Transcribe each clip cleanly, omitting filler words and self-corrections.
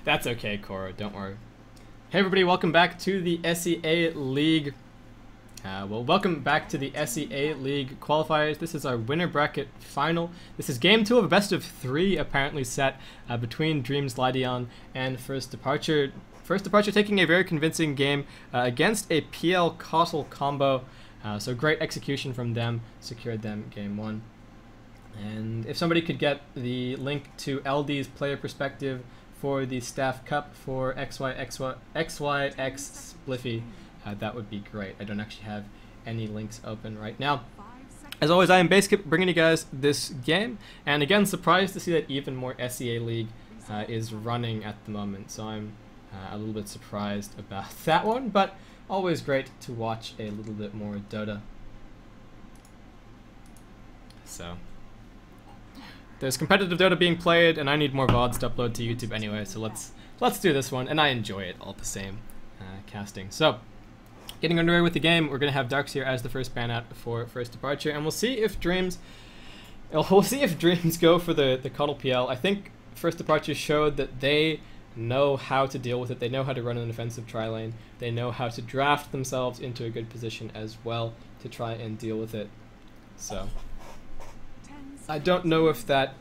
That's okay, Cora. Don't worry. Hey everybody, welcome back to the SEA League. Welcome back to the SEA League qualifiers. This is our winner bracket final. This is game 2 of a best of 3 apparently set between Dreamz, Ledion, and First Departure. First Departure taking a very convincing game against a PL Costal combo. So great execution from them, secured them game 1. And if somebody could get the link to LD's player perspective for the Staff Cup for XYX Spliffy, that would be great. I don't actually have any links open right now. As always, I am Basket bringing you guys this game, and again, surprised to see that even more SEA League is running at the moment, so I'm a little bit surprised about that one, but always great to watch a little bit more Dota. So there's competitive Dota being played, and I need more VODs to upload to YouTube anyway, so let's do this one, and I enjoy it all the same, casting. So, getting underway with the game, we're going to have Darkseer as the first ban out for First Departure, and we'll see if Dreamz go for the Cuddle PL. I think First Departure showed that they know how to deal with it. They know how to run an offensive tri lane. They know how to draft themselves into a good position as well to try and deal with it. So I don't know if that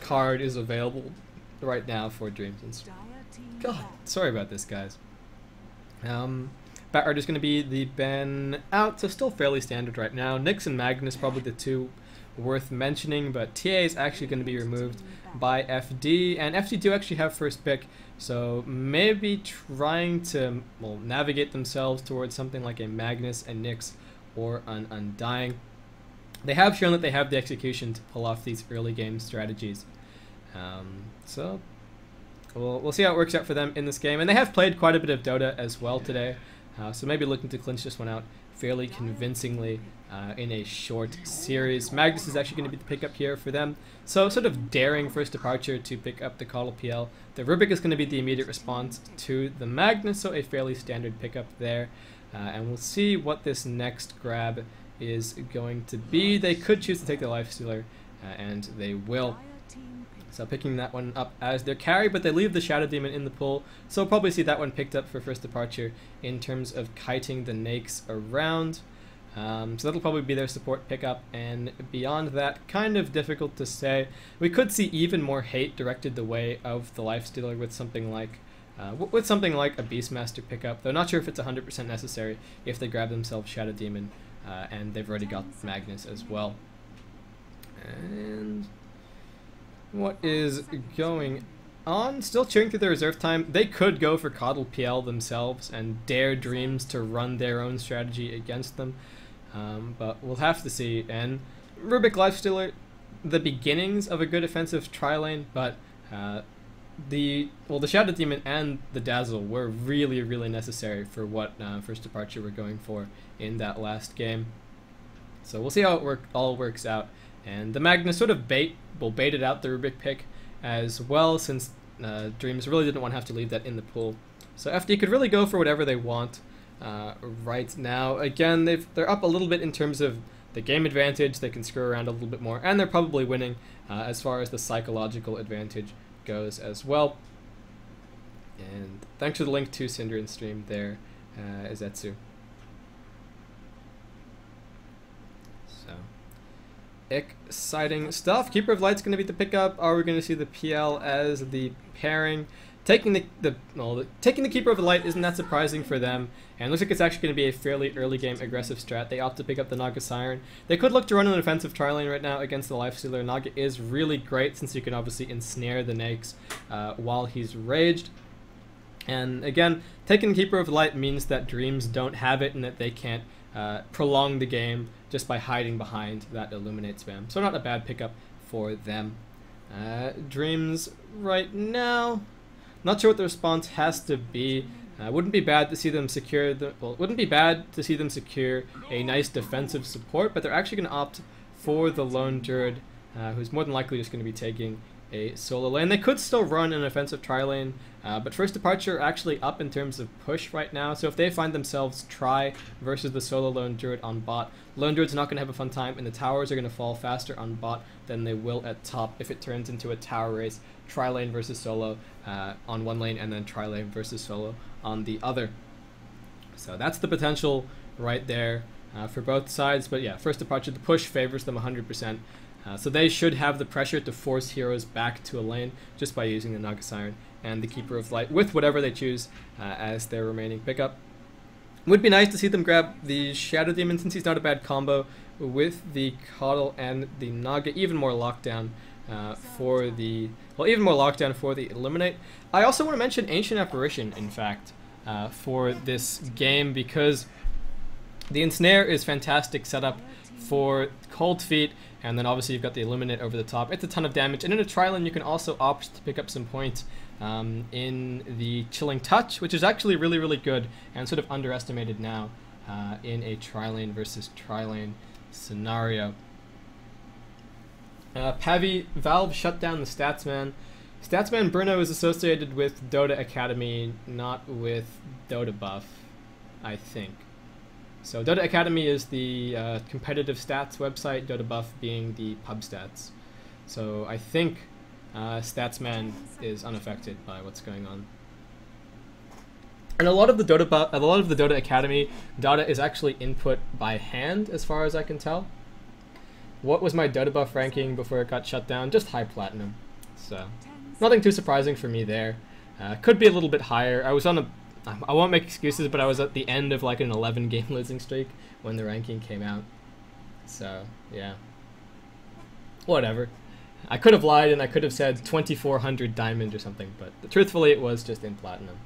card is available right now for Dreamz. God, sorry about this, guys. Bat Art is going to be the ban out, so still fairly standard right now. Nyx and Magnus probably the two worth mentioning, but TA is actually going to be removed by FD, and FD do actually have first pick, so maybe trying to navigate themselves towards something like a Magnus and Nyx or an Undying. They have shown that they have the execution to pull off these early game strategies, so we'll see how it works out for them in this game, and they have played quite a bit of Dota as well today, so maybe looking to clinch this one out fairly convincingly in a short series. Magnus is actually going to be the pickup here for them, so sort of daring First Departure to pick up the Coddle PL. The Rubik is going to be the immediate response to the Magnus, so a fairly standard pickup there, and we'll see what this next grab is going to be. They could choose to take the Lifestealer, and they will. So picking that one up as their carry, but they leave the Shadow Demon in the pool, so we'll probably see that one picked up for First Departure in terms of kiting the Nakes around. So that'll probably be their support pickup, and beyond that, kind of difficult to say. We could see even more hate directed the way of the Lifestealer with something like a Beastmaster pickup, though not sure if it's 100% necessary if they grab themselves Shadow Demon, and they've already got Magnus as well. And what is going on? Still chewing through the reserve time. They could go for Coddle PL themselves and dare Dreamz to run their own strategy against them, but we'll have to see. And Rubik Lifestealer, the beginnings of a good offensive tri lane, but the Shadow Demon and the Dazzle were really necessary for what First Departure were going for in that last game. So we'll see how it all works out. And the Magnus sort of baited out the Rubik pick as well, since Dreamz really didn't want to have to leave that in the pool. So FD could really go for whatever they want right now. Again, they're up a little bit in terms of the game advantage. They can screw around a little bit more, and they're probably winning as far as the psychological advantage goes as well. And thanks for the link to Cinder and stream there, Izetsu. So exciting stuff. Keeper of Light's going to be the pickup. Are we going to see the PL as the pairing? Taking the Keeper of the Light isn't that surprising for them, and looks like it's actually going to be a fairly early game aggressive strat. They opt to pick up the Naga Siren. They could look to run an offensive tri lane right now against the Lifestealer. Naga is really great since you can obviously ensnare the Nakes while he's raged. And again, taking the Keeper of the Light means that Dreamz don't have it and that they can't prolong the game just by hiding behind that Illuminate spam. So not a bad pickup for them. Dreamz right now, not sure what the response has to be. Wouldn't be bad to see them secure a nice defensive support, but they're actually going to opt for the Lone Druid, who's more than likely just going to be taking a solo lane. They could still run an offensive tri-lane, but First Departure are actually up in terms of push right now, so if they find themselves tri versus the solo Lone Druid on bot, Lone Druid's not going to have a fun time, and the towers are going to fall faster on bot than they will at top if it turns into a tower race, tri-lane versus solo on one lane, and then tri-lane versus solo on the other. So that's the potential right there for both sides, but yeah, First Departure, the push favors them 100%. So they should have the pressure to force heroes back to a lane just by using the Naga Siren and the Keeper of Light with whatever they choose as their remaining pickup. Would be nice to see them grab the Shadow Demon since he's not a bad combo with the Coddle and the Naga. Even more lockdown for the Eliminate. I also want to mention Ancient Apparition, in fact, for this game, because the Ensnare is fantastic setup for Cold Feet, and then obviously you've got the Illuminate over the top. It's a ton of damage, and in a tri-lane you can also opt to pick up some points in the Chilling Touch, which is actually really, really good and sort of underestimated now in a tri-lane versus tri-lane scenario. Pavi, Valve shut down the Statsman. Statsman Bruno is associated with Dota Academy, not with Dota Buff, I think. So Dota Academy is the competitive stats website, Dota Buff being the pub stats. So I think Statsman is unaffected by what's going on. And a lot of the Dota Academy data is actually input by hand, as far as I can tell. What was my Dota Buff ranking before it got shut down? Just high platinum. So nothing too surprising for me there. Could be a little bit higher. I was on a I won't make excuses, but I was at the end of like an 11 game losing streak when the ranking came out. So, yeah. Whatever. I could have lied and I could have said 2400 diamond or something, but truthfully it was just in platinum.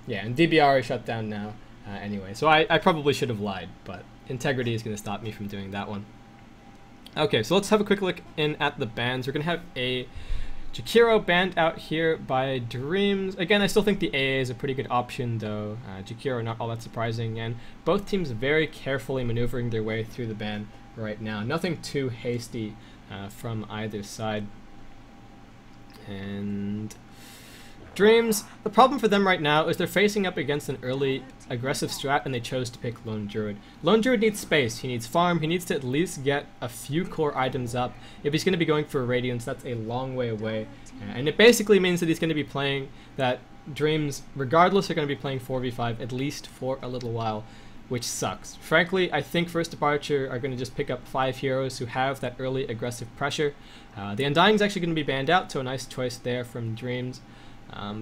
Yeah, and DBR is shut down now anyway, so I probably should have lied, but integrity is going to stop me from doing that one. Okay, so let's have a quick look in at the bans. We're going to have a Jakiro banned out here by Dreams. Again, I still think the AA is a pretty good option, though. Jakiro not all that surprising, and both teams very carefully maneuvering their way through the ban right now. Nothing too hasty from either side. And Dreams, the problem for them right now is they're facing up against an early aggressive strat, and they chose to pick Lone Druid. Lone Druid needs space, he needs farm, he needs to at least get a few core items up. If he's going to be going for Radiance, that's a long way away. And it basically means that he's going to be playing, that Dreams, regardless, are going to be playing 4v5 at least for a little while, which sucks. Frankly, I think First Departure are going to just pick up 5 heroes who have that early aggressive pressure. The Undying's actually going to be banned out, so a nice choice there from Dreams.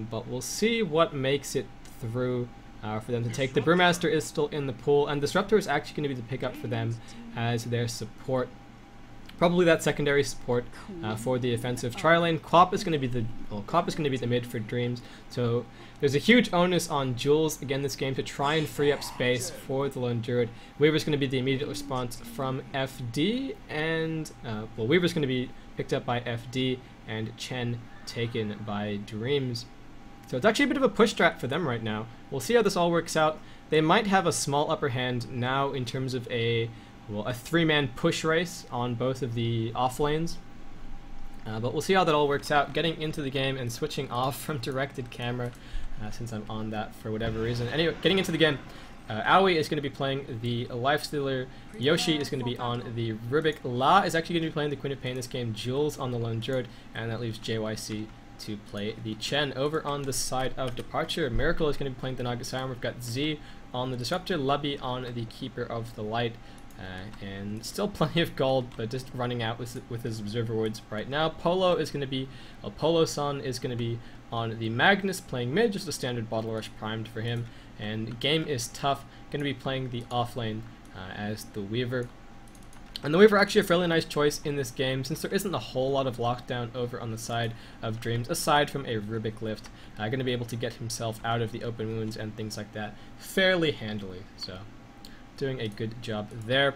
But we'll see what makes it through for them to take. The Brewmaster is still in the pool, and Disruptor is actually going to be the pickup for them as their support. Probably that secondary support for the offensive tri-lane. Quap is going to be the mid for Dreams. So there's a huge onus on Jules again this game to try and free up space for the Lone Druid. Weaver's going to be the immediate response from FD, and well, Weaver's going to be picked up by FD, and Chen taken by Dreams. So it's actually a bit of a push strat for them right now. We'll see how this all works out. They might have a small upper hand now in terms of a 3-man push race on both of the off lanes. But we'll see how that all works out. Getting into the game and switching off from directed camera since I'm on that for whatever reason. Anyway, getting into the game. Aoi is going to be playing the Lifestealer. Yoshi is going to be on the Rubik. La is actually going to be playing the Queen of Pain this game. Jules on the Lone Druid, and that leaves JYC to play the Chen. Over on the side of Departure, Miracle is going to be playing the Naga Siren. We've got Z on the Disruptor, Lubby on the Keeper of the Light, and still plenty of gold, but just running out with his Observer Wards right now. Polo is going to be, Polo-san is going to be on the Magnus playing mid, just a standard Bottle Rush primed for him. And Game is Tough, going to be playing the offlane as the Weaver. And the Weaver actually a fairly nice choice in this game, since there isn't a whole lot of lockdown over on the side of Dreams, aside from a Rubik lift. Going to be able to get himself out of the open wounds and things like that fairly handily. So, doing a good job there.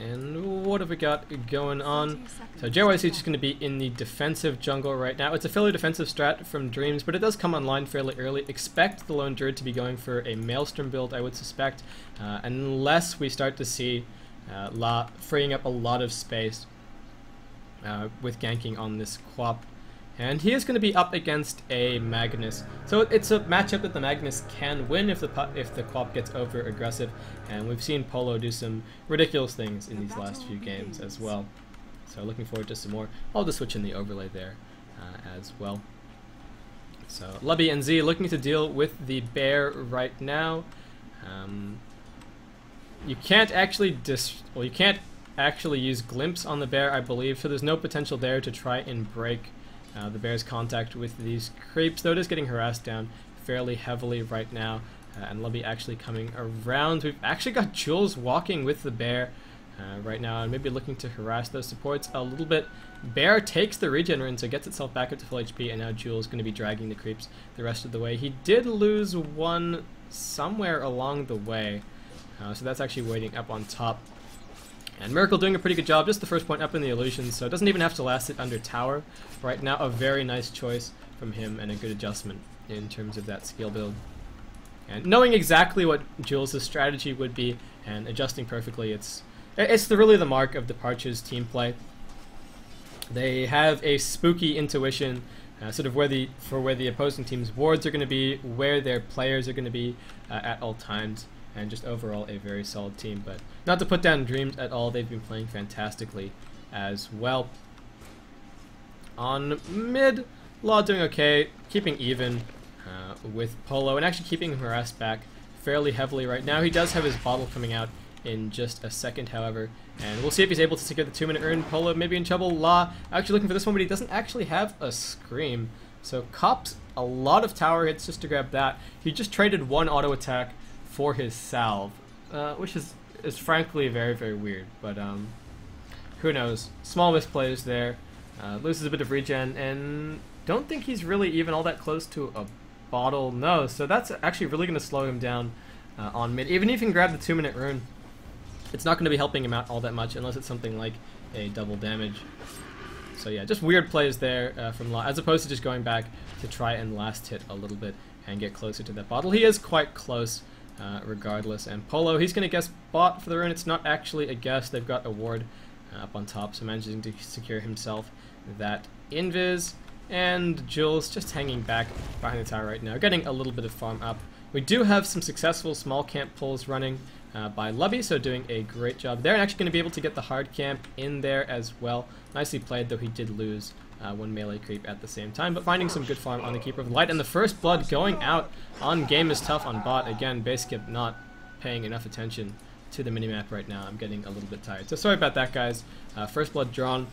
And what have we got going on? So JYC is just going to be in the defensive jungle right now. It's a fairly defensive strat from Dreams, but it does come online fairly early. Expect the Lone Druid to be going for a Maelstrom build, I would suspect, unless we start to see La freeing up a lot of space with ganking on this Quap. And he is going to be up against a Magnus. So it's a matchup that the Magnus can win if the Quap gets over aggressive. And we've seen Polo do some ridiculous things in these last few games as well. So looking forward to some more. I'll just switch in the overlay there as well. So Lubby and Z looking to deal with the bear right now. You can't actually you can't actually use Glimpse on the bear, I believe. So there's no potential there to try and break the bear's contact with these creeps, though it is getting harassed down fairly heavily right now. And Lubby actually coming around. We've actually got Jules walking with the bear right now, and maybe looking to harass those supports a little bit. Bear takes the regen rune, so gets itself back up to full HP, and now Jules going to be dragging the creeps the rest of the way. He did lose one somewhere along the way, so that's actually waiting up on top. And Miracle doing a pretty good job, just the first point up in the illusions, so it doesn't even have to last it under tower. Right now, a very nice choice from him and a good adjustment in terms of that skill build. And knowing exactly what Jules' strategy would be and adjusting perfectly, it's really the mark of Departure's team play. They have a spooky intuition, sort of where the opposing team's wards are going to be, where their players are going to be at all times. And just overall a very solid team, but not to put down Dreamz at all. They've been playing fantastically as well. On mid, Law doing okay, keeping even with Polo, and actually keeping him harassed back fairly heavily right now. He does have his bottle coming out in just a second, however, and we'll see if he's able to secure the 2-minute urn. Polo maybe in trouble. Law actually looking for this one, but he doesn't actually have a Scream, so cops a lot of tower hits just to grab that. He just traded one auto attack for his salve, which is frankly very, very weird, but who knows. Small misplays there, loses a bit of regen, and don't think he's really even all that close to a bottle. No, so that's actually really going to slow him down on mid. Even if he can grab the 2-minute rune, it's not going to be helping him out all that much unless it's something like a double damage. So yeah, just weird plays there from Law, as opposed to just going back to try and last hit a little bit and get closer to that bottle. He is quite close regardless. And Polo, he's going to guess bot for the rune. It's not actually a guess. They've got a ward up on top, so managing to secure himself that invis. And Jules just hanging back behind the tower right now, getting a little bit of farm up. We do have some successful small camp pulls running by Lubby, so doing a great job there. And actually going to be able to get the hard camp in there as well. Nicely played, though he did lose one melee creep at the same time, but finding some good farm on the Keeper of the Light. And the first blood going out on Game is Tough on bot. Again, Baseskip not paying enough attention to the minimap right now. I'm getting a little bit tired, so sorry about that, guys. First blood drawn.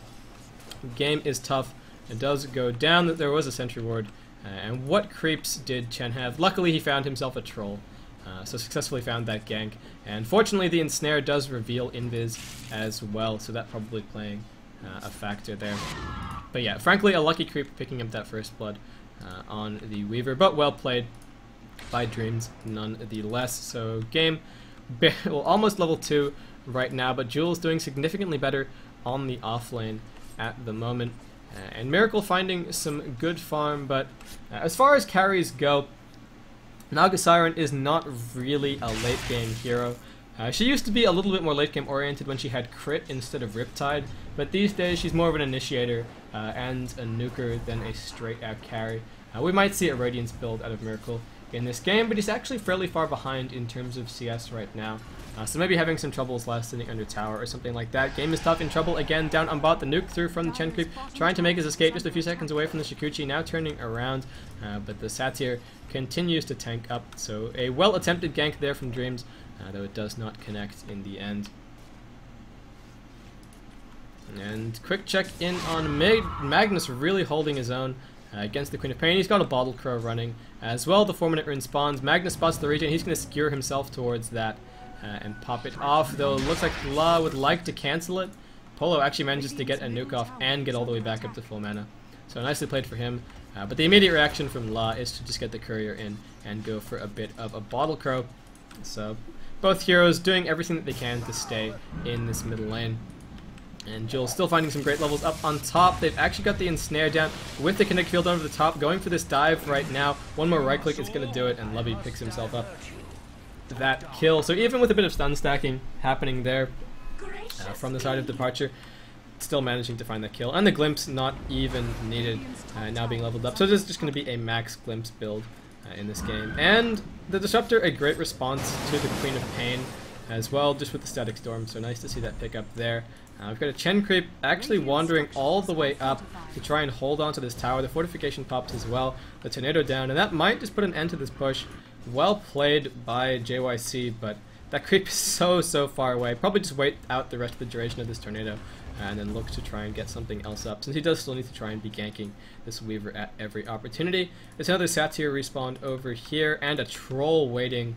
Game is Tough. It does go down. That there was a sentry ward. And what creeps did Chen have? Luckily, he found himself a troll. So successfully found that gank. And fortunately, the ensnare does reveal invis as well, so that probably playing a factor there. But yeah, frankly, a lucky creep picking up that first blood on the Weaver, but well played by Dreamz nonetheless. So game, well, almost level 2 right now, but Jules doing significantly better on the off lane at the moment. And Miracle finding some good farm, but as far as carries go, Naga Siren is not really a late game hero. She used to be a little bit more late game oriented when she had crit instead of Riptide, but these days she's more of an initiator and a nuker than a straight out carry. We might see a Radiance build out of Miracle in this game, but he's actually fairly far behind in terms of CS right now. So maybe having some troubles last sitting under tower or something like that. Game is Tough in trouble again, down on bot. The nuke through from the Chen creep, trying to make his escape just a few seconds away from the Shikuchi, now turning around, but the Satyr continues to tank up. So a well attempted gank there from Dreamz, though it does not connect in the end. And quick check in on Magnus really holding his own against the Queen of Pain. He's got a Bottle Crow running as well. The 4-minute rune spawns. Magnus spots the regen. He's going to skewer himself towards that and pop it off, though it looks like La would like to cancel it. Polo actually manages to get a nuke off and get all the way back up to full mana. So nicely played for him. But the immediate reaction from La is to just get the courier in and go for a bit of a Bottle Crow. So both heroes doing everything that they can to stay in this middle lane. And Jules still finding some great levels up on top. They've actually got the ensnare down with the kinetic field over the top, going for this dive right now. One more right click is going to do it, and Lubby picks himself up that kill. So even with a bit of stun stacking happening there from the side of Departure, still managing to find that kill. And the glimpse not even needed, now being leveled up. So this is just going to be a max glimpse build in this game. And the Disruptor, a great response to the Queen of Pain as well, just with the Static Storm. So nice to see that pick up there. We've got a Chen creep actually wandering all the way up to try and hold on to this tower. The fortification pops as well. The tornado down, and that might just put an end to this push. Well played by JYC, but that creep is so far away. Probably just wait out the rest of the duration of this tornado and then look to try and get something else up, since he does still need to try and be ganking this Weaver at every opportunity. There's another Satyr respawned over here, and a Troll waiting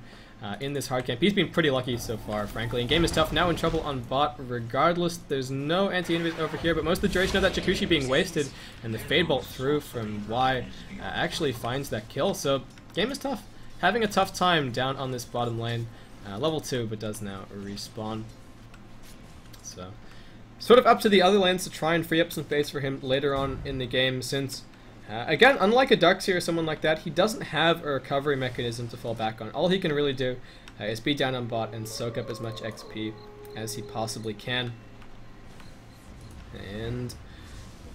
in this hard camp. He's been pretty lucky so far, frankly. And game is tough, now in trouble on bot regardless. There's no anti-invis over here, but most of the duration of that Jakushi being wasted, and the Fade Bolt through from Y actually finds that kill. So game is tough. Having a tough time down on this bottom lane. Level 2, but does now respawn. So sort of up to the other lanes to try and free up some space for him later on in the game, since again, unlike a Darkseer or someone like that, he doesn't have a recovery mechanism to fall back on. All he can really do is be down on bot and soak up as much XP as he possibly can. And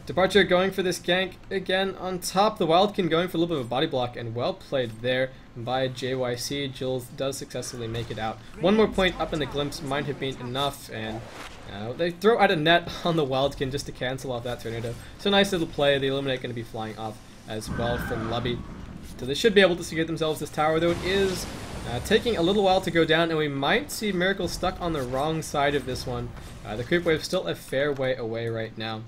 Departure going for this gank again on top. The Wildkin going for a little bit of a body block, and well played there by JYC. Jules does successfully make it out. One more point up in the glimpse might have been enough, and they throw out a net on the Wildkin just to cancel off that tornado. So nice little play. The Illuminate going to be flying off as well from Lubby. So they should be able to secure themselves this tower, though it is taking a little while to go down, and we might see Miracle stuck on the wrong side of this one. The creep wave still a fair way away right now.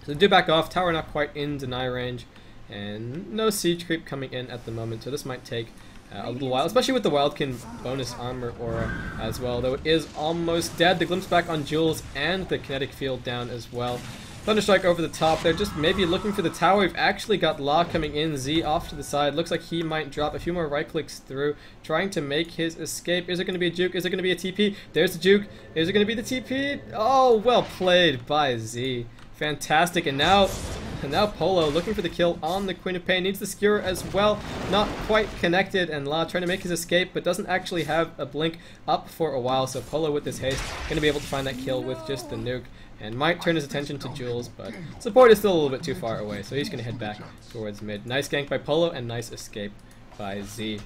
So they do back off, tower not quite in deny range, and no siege creep coming in at the moment, so this might take a little while, especially with the Wildkin bonus armor aura as well, though it is almost dead. The glimpse back on Jules and the kinetic field down as well. Thunderstrike over the top. They're just maybe looking for the tower. We've actually got Law coming in, Z off to the side. Looks like he might drop a few more right clicks through, trying to make his escape. Is it going to be a juke? Is it going to be a TP? There's the juke. Is it going to be the TP? Oh, well played by Z. Fantastic, and now Polo looking for the kill on the Queen of Pain. Needs the skewer as well. Not quite connected, and La trying to make his escape, but doesn't actually have a blink up for a while. So Polo with this haste going to be able to find that kill with just the nuke, and might turn his attention to Jules, but support is still a little bit too far away, so he's going to head back towards mid. Nice gank by Polo, and nice escape by Z.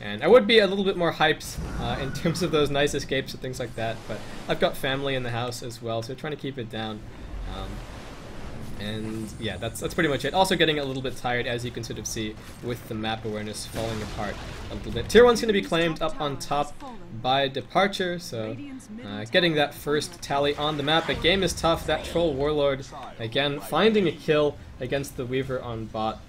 And I would be a little bit more hyped in terms of those nice escapes and things like that, but I've got family in the house as well, so trying to keep it down. And yeah, that's pretty much it. Also getting a little bit tired, as you can sort of see, with the map awareness falling apart a little bit. Tier 1's going to be claimed up on top by Departure, so getting that first tally on the map. But game is tough. That Troll Warlord, again, finding a kill against the Weaver on bot.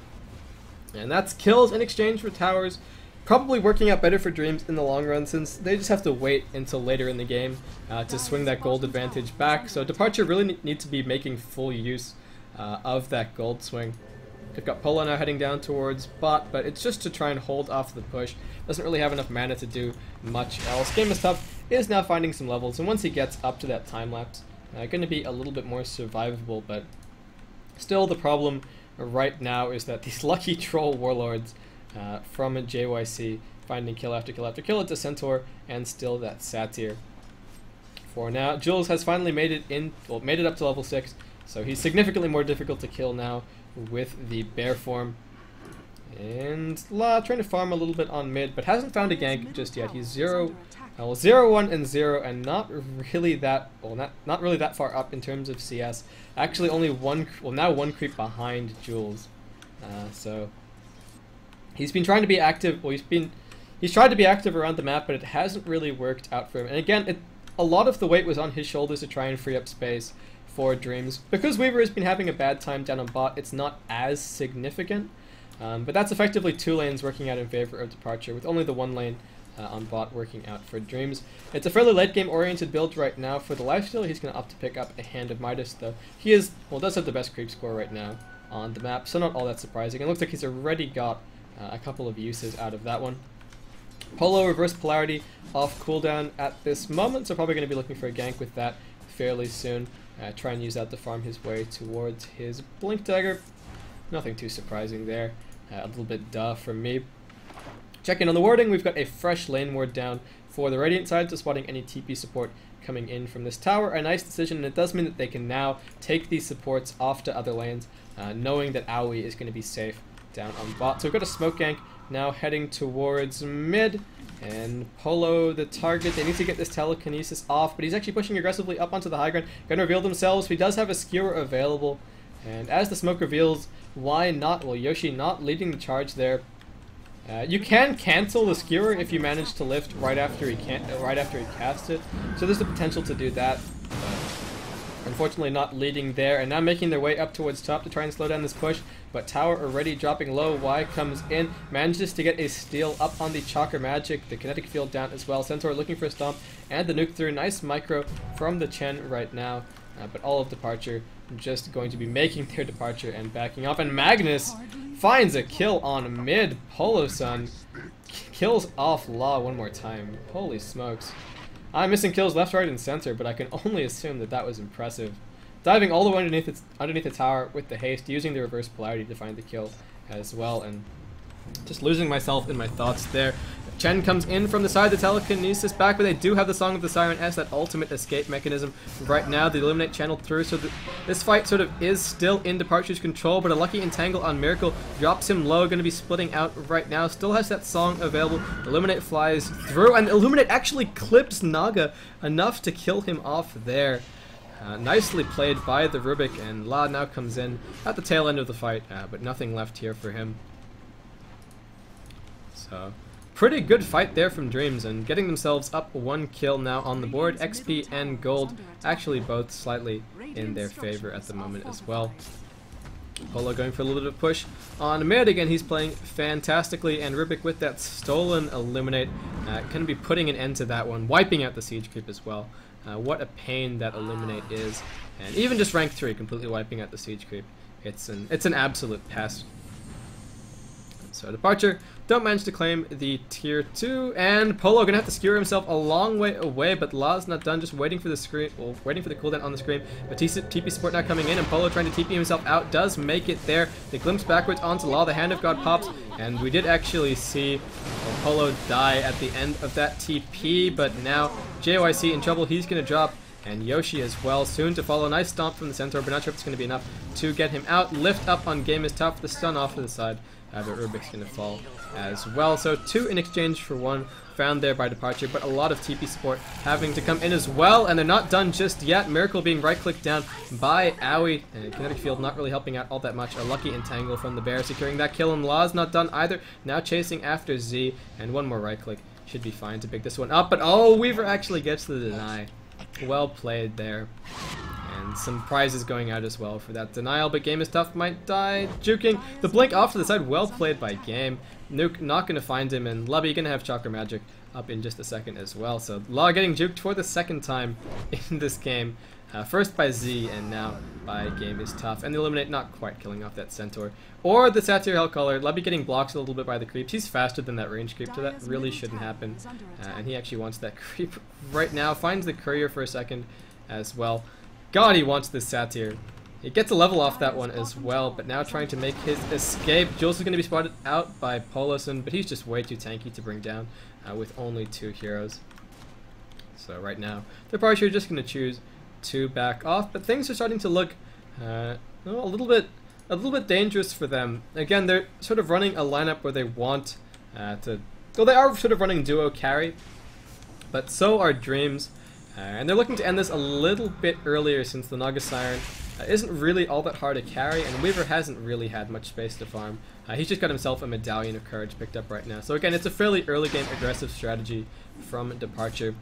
And that's kills in exchange for towers. Probably working out better for Dreams in the long run, since they just have to wait until later in the game to swing that gold advantage back. So Departure really need to be making full use of that gold swing. We've got Polo now heading down towards bot, but it's just to try and hold off the push. Doesn't really have enough mana to do much else. Game is tough. Is now finding some levels, and once he gets up to that time lapse, going to be a little bit more survivable. But still, the problem right now is that these lucky Troll Warlords from a JYC finding kill after kill after kill. It's a Centaur and still that Satyr. For now, Jules has finally made it up to level 6, so he's significantly more difficult to kill now with the bear form. And La trying to farm a little bit on mid, but hasn't found a gank just yet. He's 0, 1, and 0, and not really that far up in terms of CS. Actually, only now one creep behind Jules. So he's been trying to be active. Well, he's tried to be active around the map, but it hasn't really worked out for him. And again, a lot of the weight was on his shoulders to try and free up space for Dreams. Because Weaver has been having a bad time down on bot, it's not as significant. But that's effectively 2 lanes working out in favor of Departure, with only the 1 lane on bot working out for Dreams. It's a fairly late game oriented build right now for the lifesteal. He's going to opt to pick up a Hand of Midas, though. He does have the best creep score right now on the map, so not all that surprising. It looks like he's already got a couple of uses out of that one. Polo reverse polarity off cooldown at this moment, so probably going to be looking for a gank with that fairly soon. Try and use that to farm his way towards his Blink Dagger. Nothing too surprising there. A little bit duh from me. Check in on the warding. We've got a fresh lane ward down for the Radiant side, so spotting any TP support coming in from this tower. A nice decision, and it does mean that they can now take these supports off to other lanes, knowing that Aoi is going to be safe down on bot. So we've got a smoke gank now heading towards mid, and Polo the target. They need to get this telekinesis off, but he's actually pushing aggressively up onto the high ground. Going to reveal themselves. He does have a skewer available, and as the smoke reveals, why not? Well, Yoshi not leading the charge there. You can cancel the skewer if you manage to lift right after he casts it. So there's the potential to do that. But unfortunately, not leading there, and now making their way up towards top to try and slow down this push. But tower already dropping low. Y comes in, manages to get a steal up on the Chakra Magic. The kinetic field down as well. Centaur looking for a stomp, and the nuke through. Nice micro from the Chen right now. But all of Departure just going to be making their departure and backing off. And Magnus finds a kill on mid. Polo-san kills off Law one more time. Holy smokes. I'm missing kills left, right, and center, but I can only assume that that was impressive. Diving all the way underneath the tower with the haste, using the reverse polarity to find the kill as well, and just losing myself in my thoughts there. Chen comes in from the side, the telekinesis back, but they do have the Song of the Siren as that ultimate escape mechanism right now. The Illuminate channeled through, so this fight sort of is still in Departure's control, but a lucky entangle on Miracle drops him low, going to be splitting out right now. Still has that Song available. Illuminate flies through, and Illuminate actually clips Naga enough to kill him off there. Nicely played by the Rubik, and La now comes in at the tail end of the fight, but nothing left here for him. So, pretty good fight there from Dreamz, and getting themselves up 1 kill now on the board. XP and gold actually both slightly in their favor at the moment as well. Polo going for a little bit of push on mid. Again, he's playing fantastically, and Rubik with that stolen Illuminate can be putting an end to that one, wiping out the siege creep as well. What a pain that Illuminate is, and even just rank 3 completely wiping out the siege creep. It's an absolute pest. So Departure don't manage to claim the tier 2, and Polo gonna have to skewer himself a long way away, but Law's not done, just waiting for the screen, well, waiting for the cooldown on the screen. But TP support now coming in, and Polo trying to TP himself out, does make it there. They glimpse backwards onto Law, the Hand of God pops, and we did actually see Polo die at the end of that TP, but now JYC in trouble. He's gonna drop, and Yoshi as well, soon to follow. Nice stomp from the Centaur, but not sure if it's going to be enough to get him out. Lift up on Game is tough, the stun off to the side, but Rubik's going to fall as well. So 2 in exchange for 1 found there by Departure, but a lot of TP support having to come in as well, and they're not done just yet. Miracle being right-clicked down by Aoi, and Kinetic Field not really helping out all that much. A lucky entangle from the Bear securing that kill, and Law's not done either. Now chasing after Z, and 1 more right-click should be fine to pick this one up, but oh, Weaver actually gets the deny. Well played there, and some prizes going out as well for that denial, but Game is tough, might die. Juking the blink off to the side, well played by Game. Nuke not going to find him, and Lubby going to have Chakra Magic up in just a second as well. So Law getting juked for the 2nd time in this game, first by Z and now by Game is tough, and the Illuminate not quite killing off that Centaur or the Satyr Hellcaller. Lubby getting blocked a little bit by the creeps. He's faster than that range creep, so that really shouldn't happen, and he actually wants that creep right now. Finds the Courier for a second as well. God, he wants this Satyr. He gets a level off that one as well, but now trying to make his escape. Jules is going to be spotted out by Poloson, but he's just way too tanky to bring down with only 2 heroes. So right now, they're probably just going to choose to back off, but things are starting to look a little bit dangerous for them. Again, they're sort of running a lineup where they want to. Well, they are sort of running duo carry, but so are Dreamz, and they're looking to end this a little bit earlier since the Naga Siren isn't really all that hard to carry, and Weaver hasn't really had much space to farm. He's just got himself a Medallion of Courage picked up right now. So again, it's a fairly early game aggressive strategy from Departure.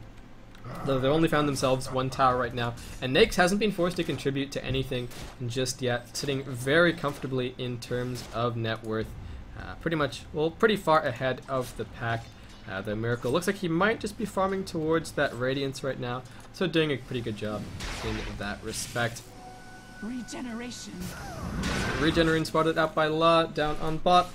Though they've only found themselves 1 tower right now, and Nakes hasn't been forced to contribute to anything just yet, sitting very comfortably in terms of net worth, pretty far ahead of the pack. The Miracle looks like he might just be farming towards that Radiance right now, so doing a pretty good job in that respect. Regeneration spotted out by La down on bot.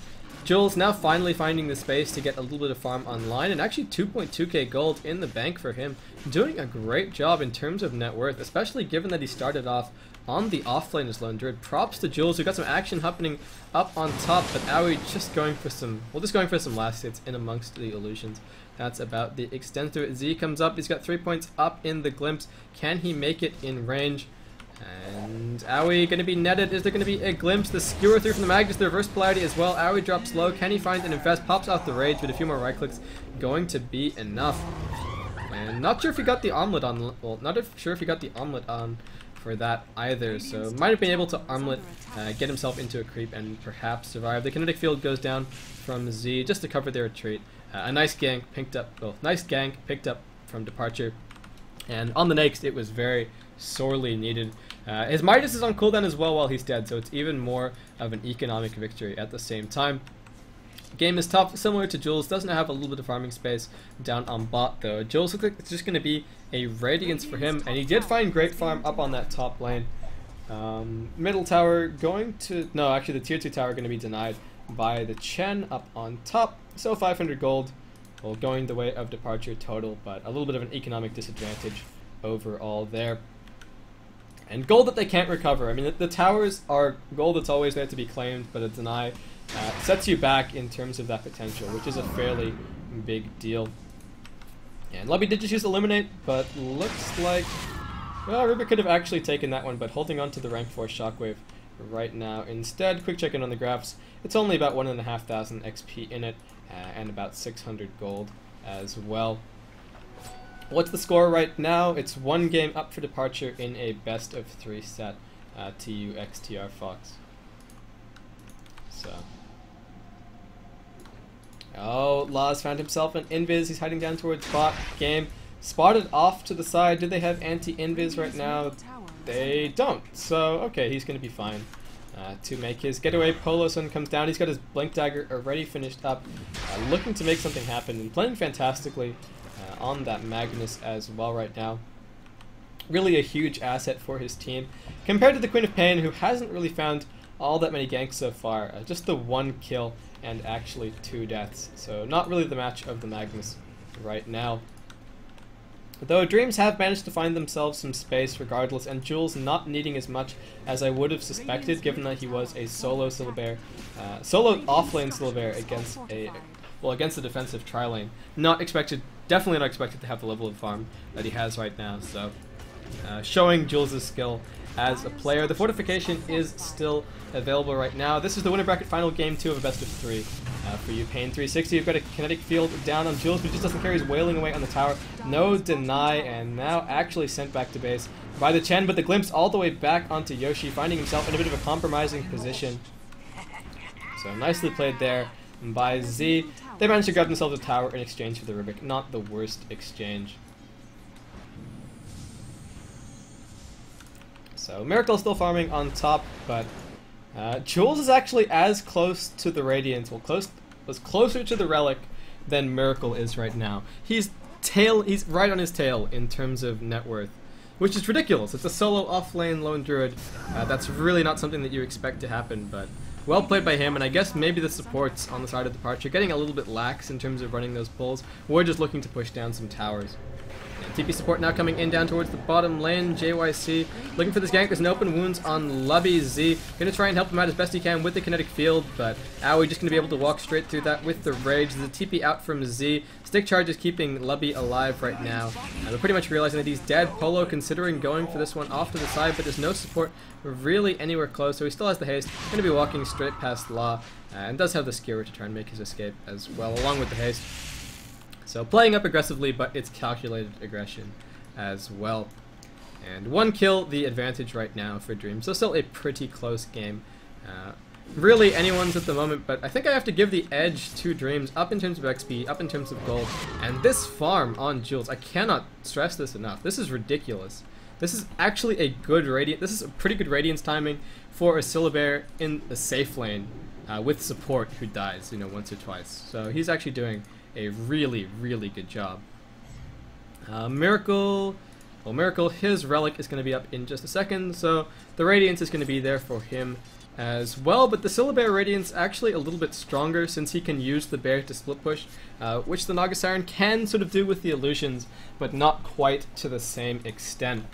Jules now finally finding the space to get a little bit of farm online, and actually 2.2k gold in the bank for him. Doing a great job in terms of net worth, especially given that he started off on the offlane as Lone Druid. Props to Jules, who got some action happening up on top, but Aoi just going for some, last hits in amongst the illusions. That's about the extent of it. Z comes up, he's got 3 points up in the glimpse. Can he make it in range? And Aoi going to be netted. Is there going to be a glimpse? The skewer through from the Magnus, the reverse polarity as well. Aoi drops low. Can he find an infest? Pops off the rage with a few more right clicks. Going to be enough. And not sure if he got the omelet on. Well, not sure if he got the omelet on for that either. So might have been able to omelet, get himself into a creep and perhaps survive. The kinetic field goes down from Z just to cover their retreat. A nice gank picked up. Well, nice gank picked up from Departure. And on the next, it was very sorely needed. His Midas is on cooldown as well while he's dead, so it's even more of an economic victory at the same time. Game is tough, similar to Jules. Doesn't have a little bit of farming space down on bot though. Jules looks like it's just going to be a Radiance for him, and he did find great farm up on that top lane. Middle tower going to... No, actually the tier 2 tower going to be denied by the Chen up on top. So 500 gold, well, going the way of Departure total, but a little bit of an economic disadvantage overall there. And gold that they can't recover. I mean, the towers are gold that's always there to be claimed, but a deny sets you back in terms of that potential, which is a fairly big deal. And Lubby did just use Eliminate, but looks like... Well, Rubik could have actually taken that one, but holding on to the rank 4 Shockwave right now instead. Quick check in on the graphs. It's only about 1,500 XP in it, and about 600 gold as well. What's the score right now? It's 1 game up for Departure in a best of 3 set. TUXTR Fox. So. Oh, Laz found himself an invis. He's hiding down towards bot. Game spotted off to the side. Do they have anti-invis right now? They don't. So, okay, he's going to be fine. To make his getaway, Poloson comes down. He's got his Blink Dagger already finished up. Looking to make something happen and playing fantastically on that Magnus as well right now. Really a huge asset for his team. Compared to the Queen of Pain, who hasn't really found all that many ganks so far. Just the 1 kill and actually 2 deaths. So not really the match of the Magnus right now. Though Dreams have managed to find themselves some space regardless, and Jules not needing as much as I would have suspected, given that he was a solo Syllabear, solo offlane Syllabear against a defensive tri-lane. Definitely not expected to have the level of farm that he has right now. So, showing Jules' skill as a player. The fortification is still available right now. This is the Winnerbracket final game 2 of a best of 3. For you, Pain 360, you've got a kinetic field down on Jules, but he just doesn't care. He's wailing away on the tower. No deny, and now actually sent back to base by the Chen, but the glimpse all the way back onto Yoshi, finding himself in a bit of a compromising position. So nicely played there by Z. They managed to grab themselves a tower in exchange for the Rubik. Not the worst exchange. So Miracle still farming on top, but Jules is actually as close to the Radiance, was closer to the Relic than Miracle is right now. He's right on his tail in terms of net worth, which is ridiculous. It's a solo offlane Lone Druid. That's really not something that you expect to happen, but well played by him, and I guess maybe the supports on the side of Departure getting a little bit lax in terms of running those pulls. We're just looking to push down some towers. TP support now coming in down towards the bottom lane. JYC looking for this gank. There's an open wounds on Lubby. Z gonna try and help him out as best he can with the kinetic field, but Aoi just gonna be able to walk straight through that with the rage. There's a TP out from Z. Stick charge is keeping Lubby alive right now. They're pretty much realizing that he's dead. Polo considering going for this one off to the side, but there's no support really anywhere close, so he still has the haste. Gonna be walking straight past Law, and does have the skewer to try and make his escape as well, along with the haste. So playing up aggressively, but it's calculated aggression as well. And 1 kill the advantage right now for Dreams. So still a pretty close game. Really anyone's at the moment, but I think I have to give the edge to Dreams up in terms of XP, up in terms of gold. And this farm on Jules, I cannot stress this enough. This is ridiculous. This is actually a good Radiant. This is a pretty good Radiance timing for a Syllabear in the safe lane with support who dies, once or twice. So he's actually doing a really, really good job. Miracle, his Relic is going to be up in just a second, so the Radiance is going to be there for him as well, but the Syllabear Radiant's actually a little bit stronger since he can use the bear to split push, which the Naga Siren can sort of do with the illusions, but not quite to the same extent.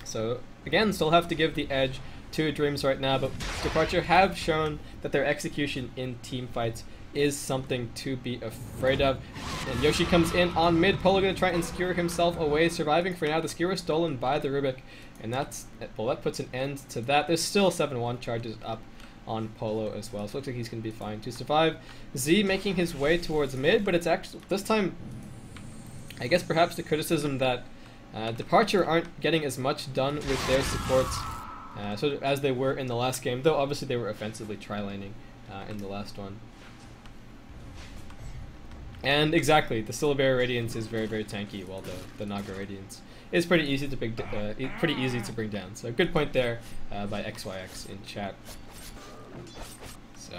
So again, still have to give the edge to Dreamz right now, but Departure have shown that their execution in team fights is something to be afraid of. And Yoshi comes in on mid. Polo going to try and skewer himself away, surviving for now. The skewer stolen by the Rubik, and that's, well, that puts an end to that. There's still 7-1 charges up on Polo as well, so looks like he's going to be fine to survive. Z making his way towards mid, but it's actually, this time, I guess perhaps the criticism that Departure aren't getting as much done with their supports sort of as they were in the last game, though obviously they were offensively tri-laning in the last one. And exactly, the Syllabear Radiance is very, very tanky, while the Naga Radiance is pretty easy to bring down. So good point there by XYX in chat. So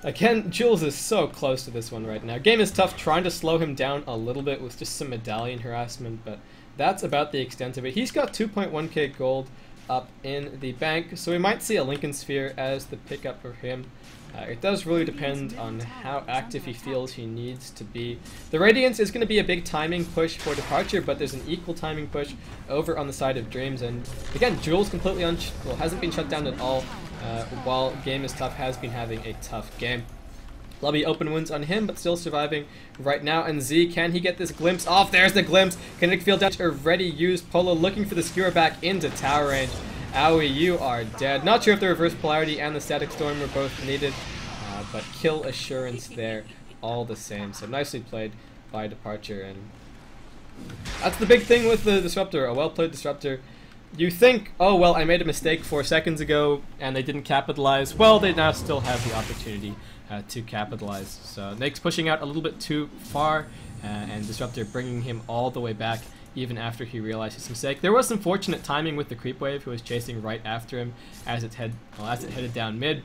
again, Jules is so close to this one right now. Game is tough, trying to slow him down a little bit with just some medallion harassment, but that's about the extent of it. He's got 2.1k gold up in the bank, so we might see a Lincoln Sphere as the pickup for him. It does really depend on how active he feels he needs to be. The Radiance is going to be a big timing push for Departure, but there's an equal timing push over on the side of Dreamz. And again, Jules completely hasn't been shut down at all, while Game is Tough has been having a tough game. Lobby open wounds on him, but still surviving right now. And Z, can he get this glimpse off? There's the glimpse. Kinetic field damage already used. Polo looking for the skewer back into tower range. Owie, you are dead. Not sure if the reverse polarity and the static storm were both needed, but kill assurance there all the same. So nicely played by Departure, and that's the big thing with the Disruptor, a well-played Disruptor. You think, oh well, I made a mistake 4 seconds ago and they didn't capitalize. Well, they now still have the opportunity to capitalize. So Nake's pushing out a little bit too far, and Disruptor bringing him all the way back even after he realized his mistake. There was some fortunate timing with the creep wave, who was chasing right after him as it headed down mid,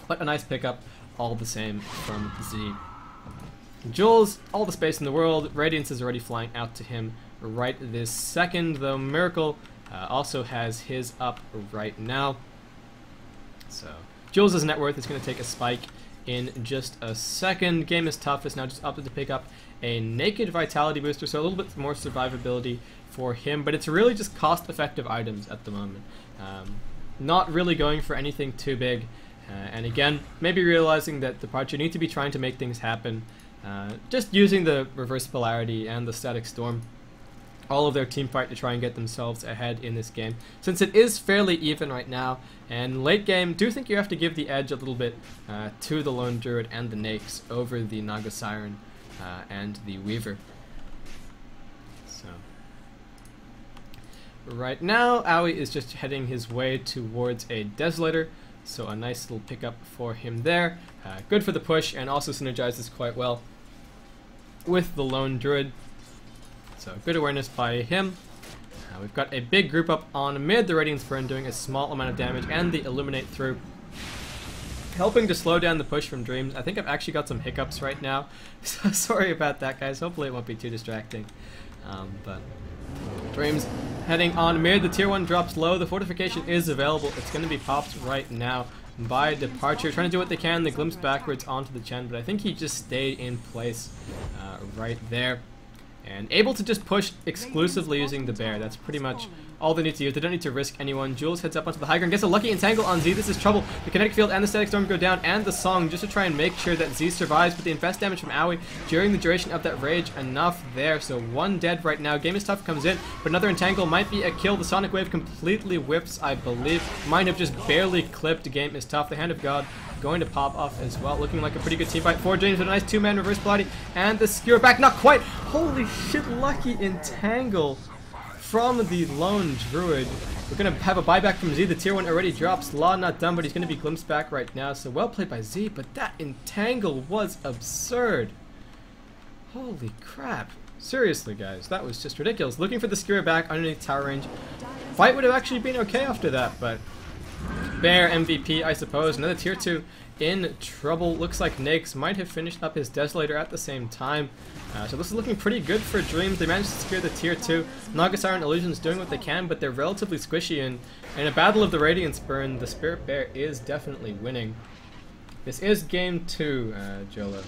but a nice pickup all the same from Z. Jules, all the space in the world. Radiance is already flying out to him right this second, though Miracle also has his up right now. So Jules' net worth is going to take a spike in just a second. Game is Tough is now just opted to pick up a naked vitality booster, so a little bit more survivability for him, but it's really just cost-effective items at the moment. Not really going for anything too big, and again, maybe realizing that Departure need to be trying to make things happen, just using the reverse polarity and the static storm, all of their team fight to try and get themselves ahead in this game, since it is fairly even right now. And late game, do think you have to give the edge a little bit to the Lone Druid and the Nakes over the Naga Siren and the Weaver. So right now, Owie is just heading his way towards a Desolator, so a nice little pickup for him there. Good for the push, and also synergizes quite well with the Lone Druid. So good awareness by him. We've got a big group up on mid. The Radiance Burn doing a small amount of damage, and the Illuminate through helping to slow down the push from Dreamz. I think I've actually got some hiccups right now, so sorry about that, guys. Hopefully it won't be too distracting. But Dreamz heading on mid. The tier 1 drops low. The fortification is available. It's going to be popped right now by Departure, trying to do what they can. The glimpse backwards onto the Chen, but I think he just stayed in place right there. And able to just push exclusively using the bear. That's pretty much all they need to use. They don't need to risk anyone. Jules heads up onto the high ground, gets a lucky entangle on Z. This is trouble. The kinetic field and the static storm go down, and the song, just to try and make sure that Z survives. But the infest damage from Owie during the duration of that rage, enough there. So one dead right now. Game is Tough comes in, but another entangle might be a kill. The sonic wave completely whiffs, I believe. Might have just barely clipped Game is Tough. The Hand of God going to pop off as well, looking like a pretty good team fight for James with a nice 2-man reverse polarity, and the skewer back, not quite. Holy shit, lucky entangle from the Lone Druid. We're gonna have a buyback from Z. The tier 1 already drops. Law not done, but he's gonna be glimpsed back right now, so well played by Z, but that entangle was absurd. Holy crap. Seriously, guys, that was just ridiculous. Looking for the skewer back underneath tower range. Fight would have actually been okay after that, but Bear MVP, I suppose. Another tier 2 in trouble. Looks like Nakes might have finished up his Desolator at the same time. So this is looking pretty good for Dreamz. They managed to secure the tier 2. Naga Siren Illusion's doing what they can, but they're relatively squishy, and in a battle of the Radiance Burn, the Spirit Bear is definitely winning. This is game 2, Jolo.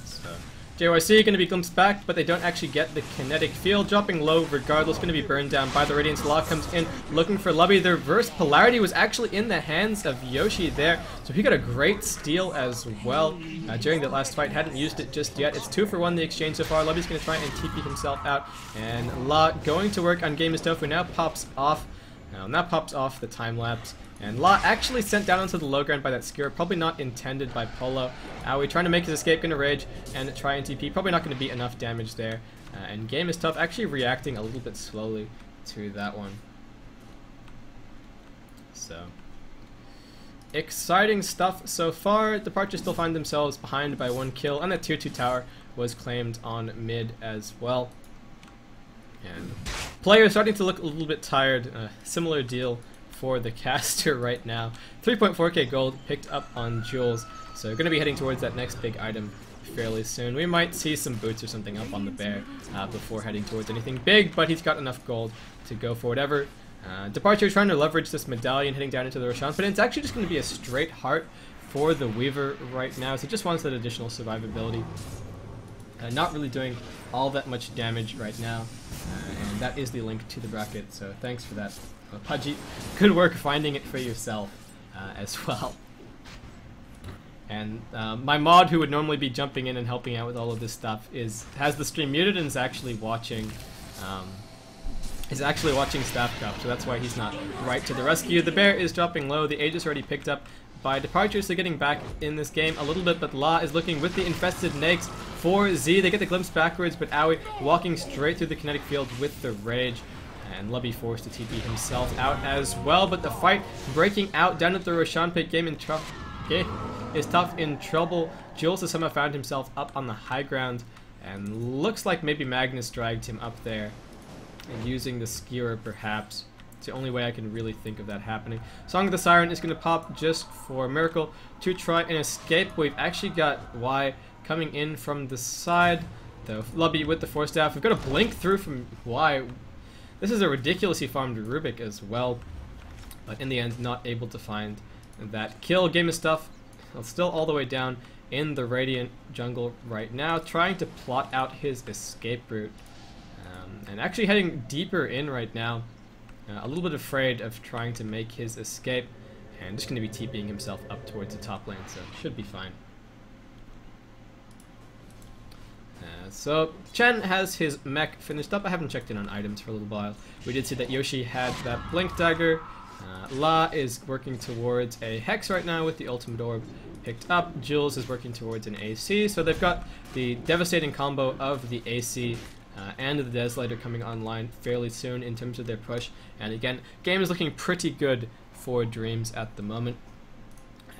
So, JYC going to be glimpsed back, but they don't actually get the kinetic field. Dropping low regardless, going to be burned down by the Radiance. Law comes in looking for Lubby. The reverse polarity was actually in the hands of Yoshi there, so he got a great steal as well during that last fight. Hadn't used it just yet. It's 2 for 1 the exchange so far. Lubby's going to try and TP himself out, and Law going to work on Game is Tofu. Now pops off. Now pops off the time lapse. And Law actually sent down onto the low ground by that skewer, probably not intended by Polo. Aoi trying to make his escape, gonna rage and try and TP, probably not gonna be enough damage there. And Game is Tough actually reacting a little bit slowly to that one. So, exciting stuff so far. Departure still find themselves behind by 1 kill, and that tier 2 tower was claimed on mid as well. And players starting to look a little bit tired, similar deal for the caster right now. 3.4k gold picked up on Jules, so we're going to be heading towards that next big item fairly soon. We might see some boots or something up on the bear before heading towards anything big, but he's got enough gold to go for whatever. Departure trying to leverage this medallion heading down into the Roshan, but it's actually just going to be a straight heart for the Weaver right now, so just wants that additional survivability. Not really doing all that much damage right now, and that is the link to the bracket, so thanks for that. Pudgy, good work finding it for yourself as well. And my mod, who would normally be jumping in and helping out with all of this stuff, has the stream muted and is actually watching Staff Cup, so that's why he's not right to the rescue. The bear is dropping low. The age is already picked up by Departure, so getting back in this game a little bit, but La is looking with the infested Nakes for Z. They get the glimpse backwards, but Aoi walking straight through the kinetic field with the rage. And Lubby forced to TP himself out as well, but the fight breaking out down at the Roshan pit. Game is tough in trouble. Jules has somehow found himself up on the high ground, and looks like maybe Magnus dragged him up there, and using the skewer perhaps. It's the only way I can really think of that happening. Song of the Siren is going to pop just for Miracle to try and escape. We've actually got Y coming in from the side, though. Lubby with the Force Staff. We've got a blink through from Y. This is a ridiculously farmed Rubik as well, but in the end not able to find that kill. Game of Stuff still all the way down in the Radiant jungle right now, trying to plot out his escape route, and actually heading deeper in right now, a little bit afraid of trying to make his escape, and just going to be TPing himself up towards the top lane, so should be fine. So Chen has his mech finished up. I haven't checked in on items for a little while. We did see that Yoshi had that Blink Dagger. La is working towards a Hex right now with the Ultimate Orb picked up. Jules is working towards an AC. So they've got the devastating combo of the AC and the Desolator coming online fairly soon in terms of their push. And again, game is looking pretty good for Dreamz at the moment.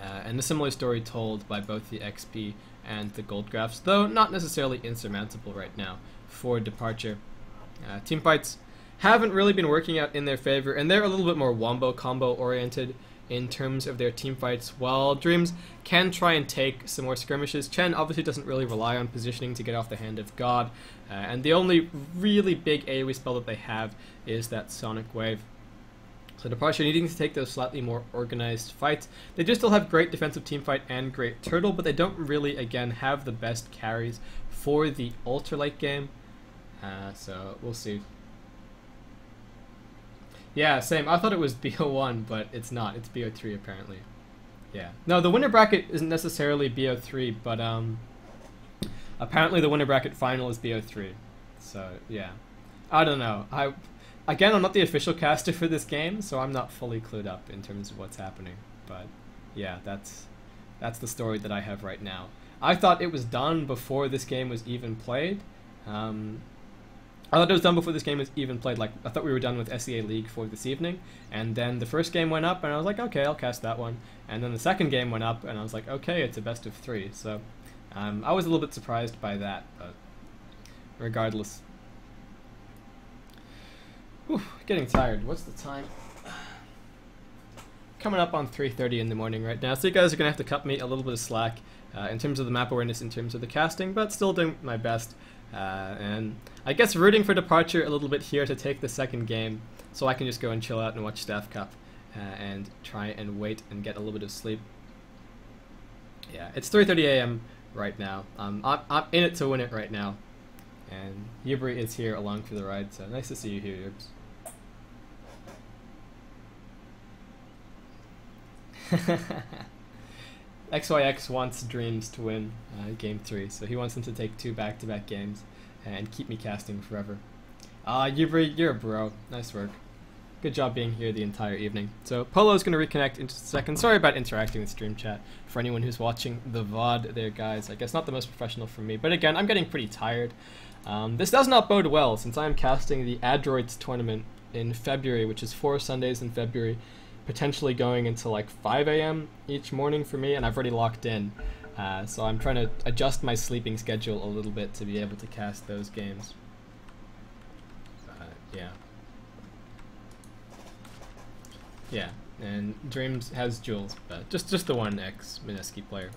And a similar story told by both the XP and the gold graphs, though not necessarily insurmountable right now for Departure. Team fights haven't really been working out in their favor, and they're a little bit more wombo combo oriented in terms of their team fights, while Dreamz can try and take some more skirmishes. Chen obviously doesn't really rely on positioning to get off the hand of God, and the only really big AoE spell that they have is that Sonic Wave. So Departure needing to take those slightly more organized fights. They do still have great defensive team fight and great turtle, but they don't really, again, have the best carries for the ultra late game. So we'll see. Yeah, same. I thought it was BO1, but it's not. It's BO3 apparently. Yeah. No, the winner bracket isn't necessarily BO3, but apparently the winner bracket final is BO3. So yeah, I don't know. Again, I'm not the official caster for this game, so I'm not fully clued up in terms of what's happening. But yeah, that's the story that I have right now. I thought it was done before this game was even played. I thought it was done before this game was even played. Like, I thought we were done with SEA League for this evening, and then the first game went up, and I was like, okay, I'll cast that one. And then the second game went up, and I was like, okay, it's a best of 3. So I was a little bit surprised by that, but regardless. Whew, getting tired. What's the time? coming up on 3:30 in the morning right now, so you guys are going to have to cut me a little bit of slack in terms of the map awareness, in terms of the casting, but still doing my best. And I guess rooting for Departure a little bit here to take the second game, so I can just go and chill out and watch Staff Cup and try and wait and get a little bit of sleep. Yeah, it's 3:30 a.m. right now. I'm in it to win it right now. And Yubri is here along for the ride, so nice to see you here, Yubs. XYX wants Dreams to win Game 3, so he wants them to take 2 back-to-back games and keep me casting forever. Yubri, you're a bro. Nice work. Good job being here the entire evening. So Polo's going to reconnect in just a second. Sorry about interacting with stream chat for anyone who's watching the VOD there, guys. I guess not the most professional for me, but again, I'm getting pretty tired. This does not bode well, since I'm casting the Adroids tournament in February, which is 4 Sundays in February, potentially going until like 5 a.m. each morning for me, and I've already locked in. So I'm trying to adjust my sleeping schedule a little bit to be able to cast those games. Yeah. Yeah, and Dreams has Jules, but just the one ex-Mineski player.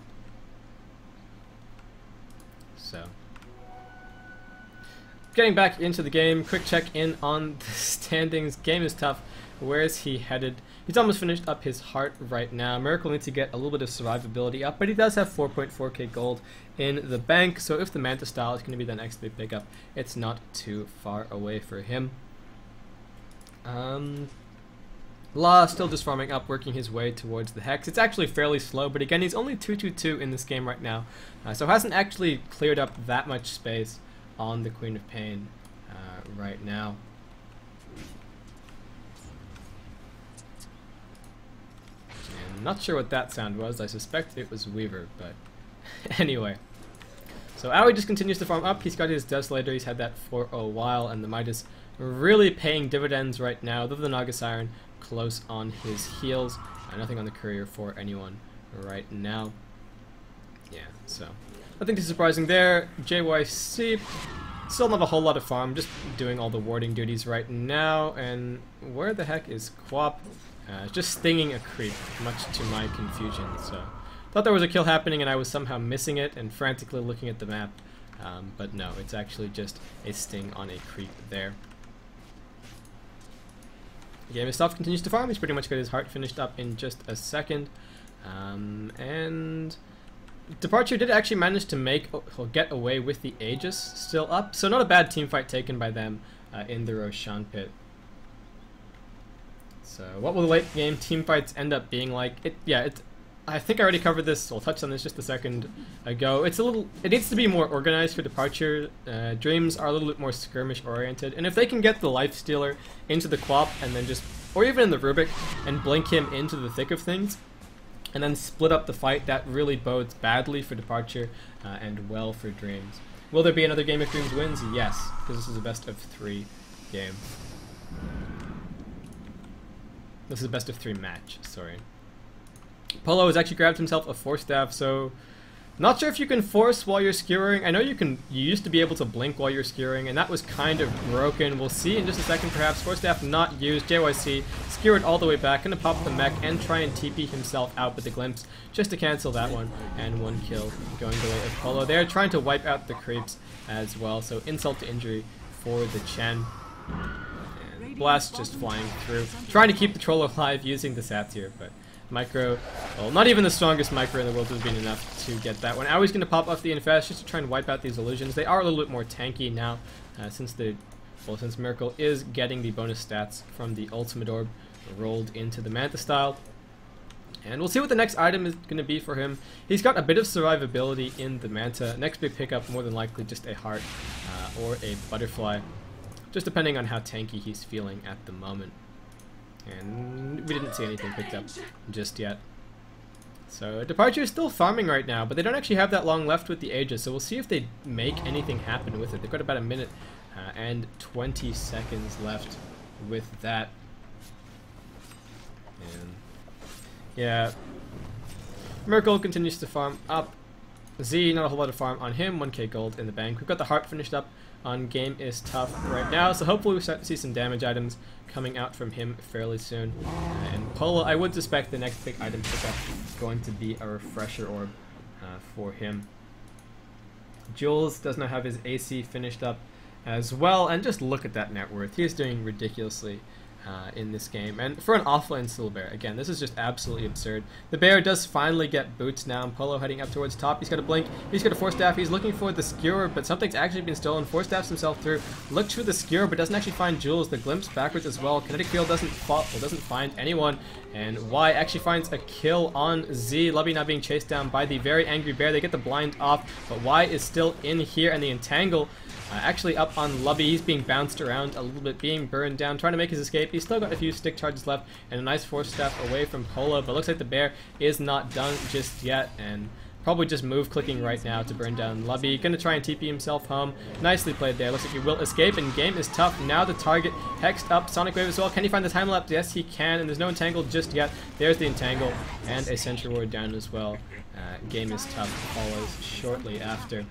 So, getting back into the game, quick check in on the standings. Game is tough. Where is he headed? He's almost finished up his heart right now. Miracle needs to get a little bit of survivability up, but he does have 4.4k gold in the bank, so if the Manta style is going to be the next big pickup, it's not too far away for him. La still just farming up, working his way towards the Hex. It's actually fairly slow, but again, he's only 222 in this game right now, so hasn't actually cleared up that much space on the Queen of Pain right now. And not sure what that sound was. I suspect it was Weaver, but anyway. So Aoi just continues to farm up. He's got his Desolator. He's had that for a while, and the Midas really paying dividends right now. Though the Naga Siren close on his heels. Nothing on the courier for anyone right now. Yeah, so nothing too surprising there. JYC still not a whole lot of farm, just doing all the warding duties right now. And where the heck is Quap? Just stinging a creep, much to my confusion. So thought there was a kill happening and I was somehow missing it and frantically looking at the map. But no, it's actually just a sting on a creep there. Game itself continues to farm. He's pretty much got his heart finished up in just a second. And Departure did actually manage to get away with the Aegis still up. So not a bad team fight taken by them in the Roshan pit. So what will the late game team fights end up being like? I think I already covered this. I'll touch on this just a second ago. It needs to be more organized for Departure. Dreams are a little bit more skirmish oriented, and if they can get the Lifestealer into the Quap and then or even in the Rubik, and blink him into the thick of things, and then split up the fight, that really bodes badly for Departure and well for Dreams. Will there be another game if Dreams wins? Yes, because this is a best of 3 game. This is a best of 3 match, sorry. Polo has actually grabbed himself a Force Staff, so not sure if you can force while you're skewering. I know you used to be able to blink while you're skewering, and that was kind of broken. We'll see in just a second perhaps. Force Staff not used. JYC skewered all the way back, gonna pop the mech and try and TP himself out with the glimpse just to cancel that one, and 1 kill going the way of Polo. They're trying to wipe out the creeps as well, so insult to injury for the Chen. And Blast just flying through, trying to keep the troll alive using the Satyr, but Micro, well, not even the strongest Micro in the world has been enough to get that one. Aoi's going to pop off the Infest just to try and wipe out these illusions. They are a little bit more tanky now, since Miracle is getting the bonus stats from the Ultimate Orb rolled into the Manta style. And we'll see what the next item is going to be for him. He's got a bit of survivability in the Manta. Next big pickup, more than likely just a Heart or a Butterfly, just depending on how tanky he's feeling at the moment. And we didn't see anything picked up just yet. So Departure is still farming right now, but they don't actually have that long left with the Aegis, so we'll see if they make anything happen with it. They've got about 1 minute and 20 seconds left with that. And yeah, Miracle continues to farm up. Z, not a whole lot of farm on him, 1k gold in the bank. We've got the Heart finished up on Game Is Tough right now, so hopefully we start to see some damage items coming out from him fairly soon. And Polo, I would suspect the next big item pickup is going to be a refresher orb for him. Jules does not have his AC finished up as well, and just look at that net worth. He is doing ridiculously in this game, and for an offlane Steel Bear, again, this is just absolutely absurd. The bear does finally get boots now, and Polo heading up towards top. He's got a blink, he's got a Force Staff, he's looking for the skewer, but something's actually been stolen. Force Staffs himself through, looks for the skewer, but doesn't actually find Jules. The glimpse backwards as well. Kinetic Field doesn't find anyone, and Y actually finds a kill on Z. Lubby now being chased down by the very angry bear. They get the blind off, but Y is still in here, and the entangle actually up on Lubby. He's being bounced around a little bit, being burned down, trying to make his escape. He's still got a few stick charges left and a nice Force Staff away from Polo, but looks like the bear is not done just yet, and probably just move clicking right now to burn down Lubby. Gonna try and TP himself home. Nicely played there. Looks like he will escape, and Game Is Tough. Now the target hexed up. Sonic Wave as well. Can he find the time lapse? Yes, he can, and there's no entangle just yet. There's the entangle, and a Sentry Ward down as well. Game Is Tough follows shortly after.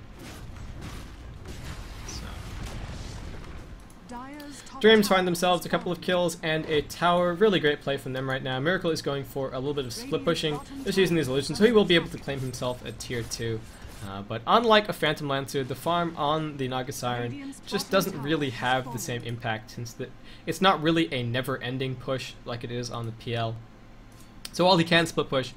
Dreams find themselves a couple of kills and a tower. Really great play from them right now. Miracle is going for a little bit of split pushing, just using these illusions, so he will be able to claim himself a tier 2. But unlike a Phantom Lancer, the farm on the Naga Siren just doesn't really have the same impact, since it's not really a never-ending push like it is on the PL. So while he can split push,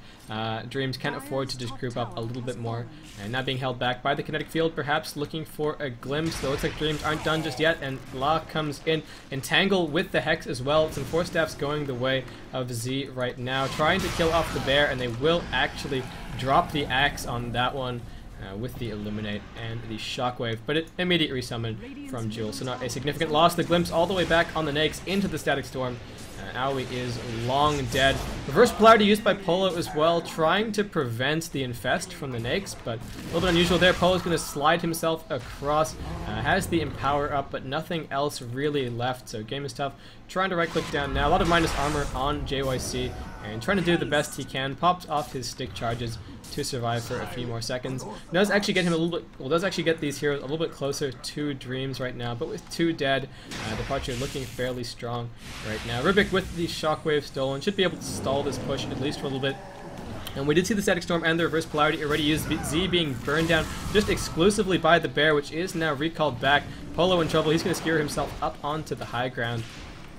Dreams can't afford to just group up a little bit more. And now being held back by the kinetic field, perhaps looking for a glimpse. Though it looks like Dreams aren't done just yet, and La comes in. Entangle with the Hex as well. Some Force Staffs going the way of Z right now, trying to kill off the bear, and they will actually drop the axe on that one. With the Illuminate and the Shockwave, but it immediate resummon from Jules, so not a significant loss. The glimpse all the way back on the Nakes into the Static Storm. Aoi is long dead. Reverse Polarity used by Polo as well, trying to prevent the Infest from the Nakes, but a little bit unusual there. Polo's going to slide himself across, has the Empower up, but nothing else really left, so Game Is Tough. Trying to right-click down now. A lot of minus armor on JYC, and trying to do the best he can. Pops off his stick charges to survive for a few more seconds. Does actually get him a little bit, well, does actually get these heroes a little bit closer to Dreams right now, but with 2 dead, Departure looking fairly strong right now. Rubik with the Shockwave stolen should be able to stall this push at least for a little bit. And we did see the Static Storm and the Reverse Polarity already used. Z being burned down just exclusively by the bear, which is now recalled back. Polo in trouble. He's going to skewer himself up onto the high ground.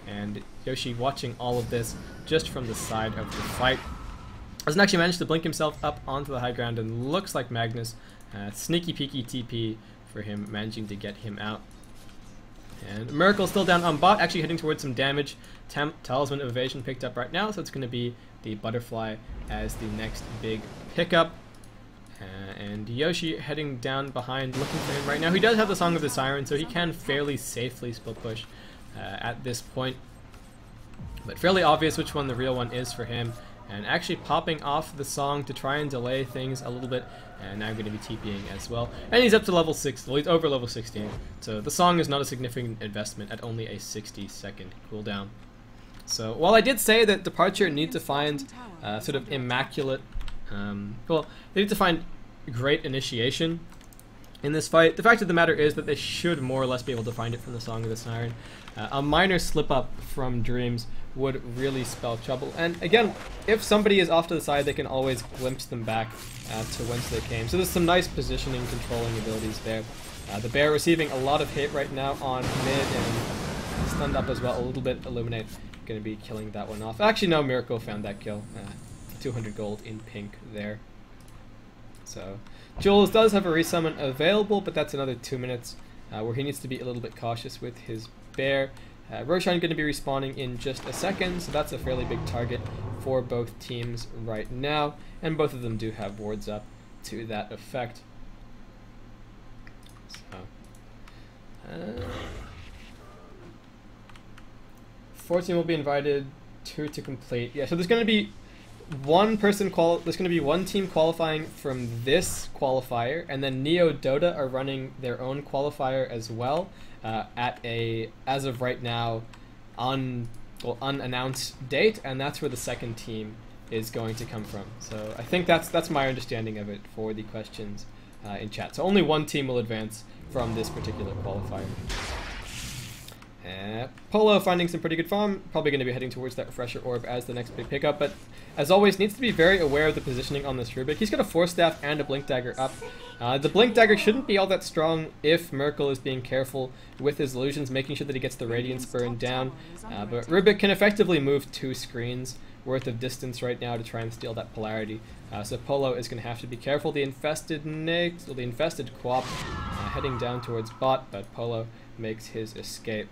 And Yoshi watching all of this just from the side of the fight. Doesn't actually manage to blink himself up onto the high ground, and looks like Magnus, sneaky peeky TP for him, managing to get him out. And Miracle still down on bot, actually heading towards some damage. Talisman of Evasion picked up right now, so it's going to be the Butterfly as the next big pickup. And Yoshi heading down behind, looking for him right now. He does have the Song of the Siren, so he can fairly safely split push at this point. But fairly obvious which one the real one is for him. And actually popping off the song to try and delay things a little bit, and now going to be TPing as well. And he's up to level 6, well, he's over level 16, so the song is not a significant investment at only a 60-second cooldown. So while I did say that Departure need to find sort of immaculate, well, they need to find great initiation in this fight, the fact of the matter is that they should more or less be able to find it from the Song of the Siren. A minor slip up from Dreams would really spell trouble. And again, if somebody is off to the side, they can always glimpse them back to whence they came. So there's some nice positioning, controlling abilities there. The bear receiving a lot of hate right now on mid, and stunned up as well a little bit. Illuminate going to be killing that one off. Actually, no, Miracle found that kill. 200 gold in pink there. So Jules does have a resummon available, but that's another 2 minutes where he needs to be a little bit cautious with his bear. Roshan going to be respawning in just a second, so that's a fairly big target for both teams right now, and both of them do have wards up to that effect. So, 14 will be invited, 2 to complete. Yeah, so there's going to be there's going to be one team qualifying from this qualifier, and then Neo Dota are running their own qualifier as well at a, as of right now, unannounced date, and that's where the second team is going to come from. So I think that's my understanding of it for the questions in chat. So only one team will advance from this particular qualifier. Polo finding some pretty good farm, probably going to be heading towards that Refresher Orb as the next big pickup, but as always needs to be very aware of the positioning on this Rubik. He's got a Force Staff and a Blink Dagger up. The Blink Dagger shouldn't be all that strong if Miracle is being careful with his illusions, making sure that he gets the Radiance burned down, but Rubik can effectively move 2 screens worth of distance right now to try and steal that polarity. So Polo is going to have to be careful. The infested Nyx, or the infested Quap, heading down towards bot, but Polo makes his escape.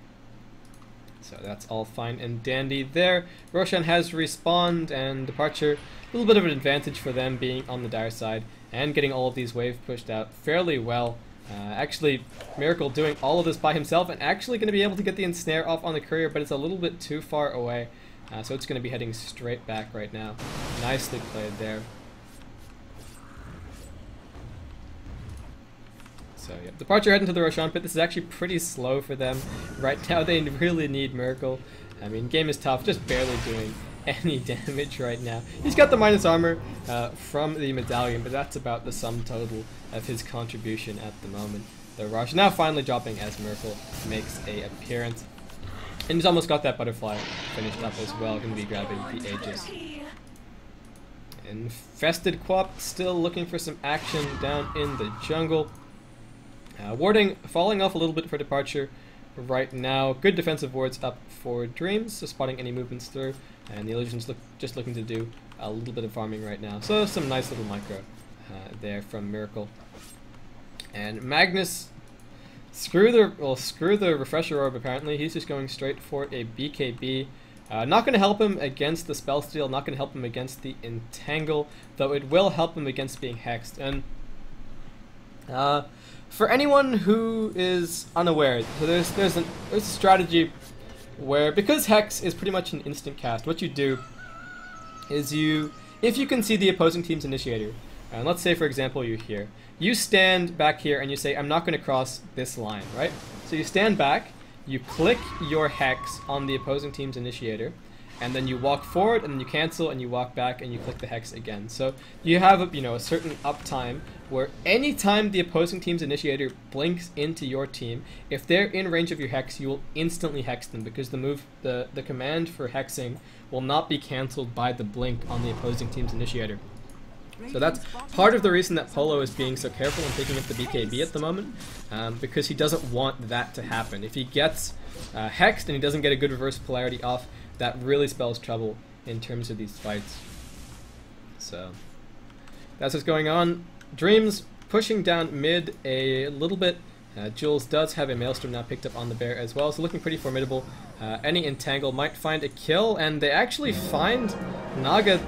So that's all fine and dandy there. Roshan has respawned and Departure, a little bit of an advantage for them being on the dire side and getting all of these waves pushed out fairly well. Actually, Miracle doing all of this by himself and actually going to be able to get the ensnare off on the courier, but it's a little bit too far away. So it's going to be heading straight back right now. Nicely played there. So yeah, Departure heading to the Roshan pit. This is actually pretty slow for them. Right now they really need Miracle. I mean, game is tough, just barely doing any damage right now. He's got the minus armor from the medallion, but that's about the sum total of his contribution at the moment. The rush now finally dropping as Miracle makes a appearance. And he's almost got that butterfly finished up as well, going to be grabbing the Aegis. Infested Quap still looking for some action down in the jungle. Warding falling off a little bit for Departure right now. Good defensive wards up for Dreams, so spotting any movements through. And the Illusion's just looking to do a little bit of farming right now. So some nice little micro there from Miracle. And Magnus, screw the Refresher Orb apparently. He's just going straight for a BKB. Not going to help him against the Spell Steal, not going to help him against the Entangle, though it will help him against being hexed. And for anyone who is unaware, so there's a strategy where, because Hex is pretty much an instant cast, what you do is if you can see the opposing team's initiator, and let's say for example you're here, you stand back here and you say, I'm not going to cross this line, right? So you stand back, you click your Hex on the opposing team's initiator, and then you walk forward, and then you cancel, and you walk back, and you click the Hex again. So you have a certain uptime where anytime the opposing team's initiator blinks into your team, if they're in range of your Hex, you will instantly Hex them, because the command for hexing will not be cancelled by the blink on the opposing team's initiator. So that's part of the reason that Polo is being so careful in picking up the BKB at the moment, because he doesn't want that to happen. If he gets hexed and he doesn't get a good reverse polarity off, that really spells trouble in terms of these fights. So that's what's going on. Dreams pushing down mid a little bit. Jules does have a Maelstrom now picked up on the bear as well, so looking pretty formidable. Any Entangle might find a kill, and they actually find Naga,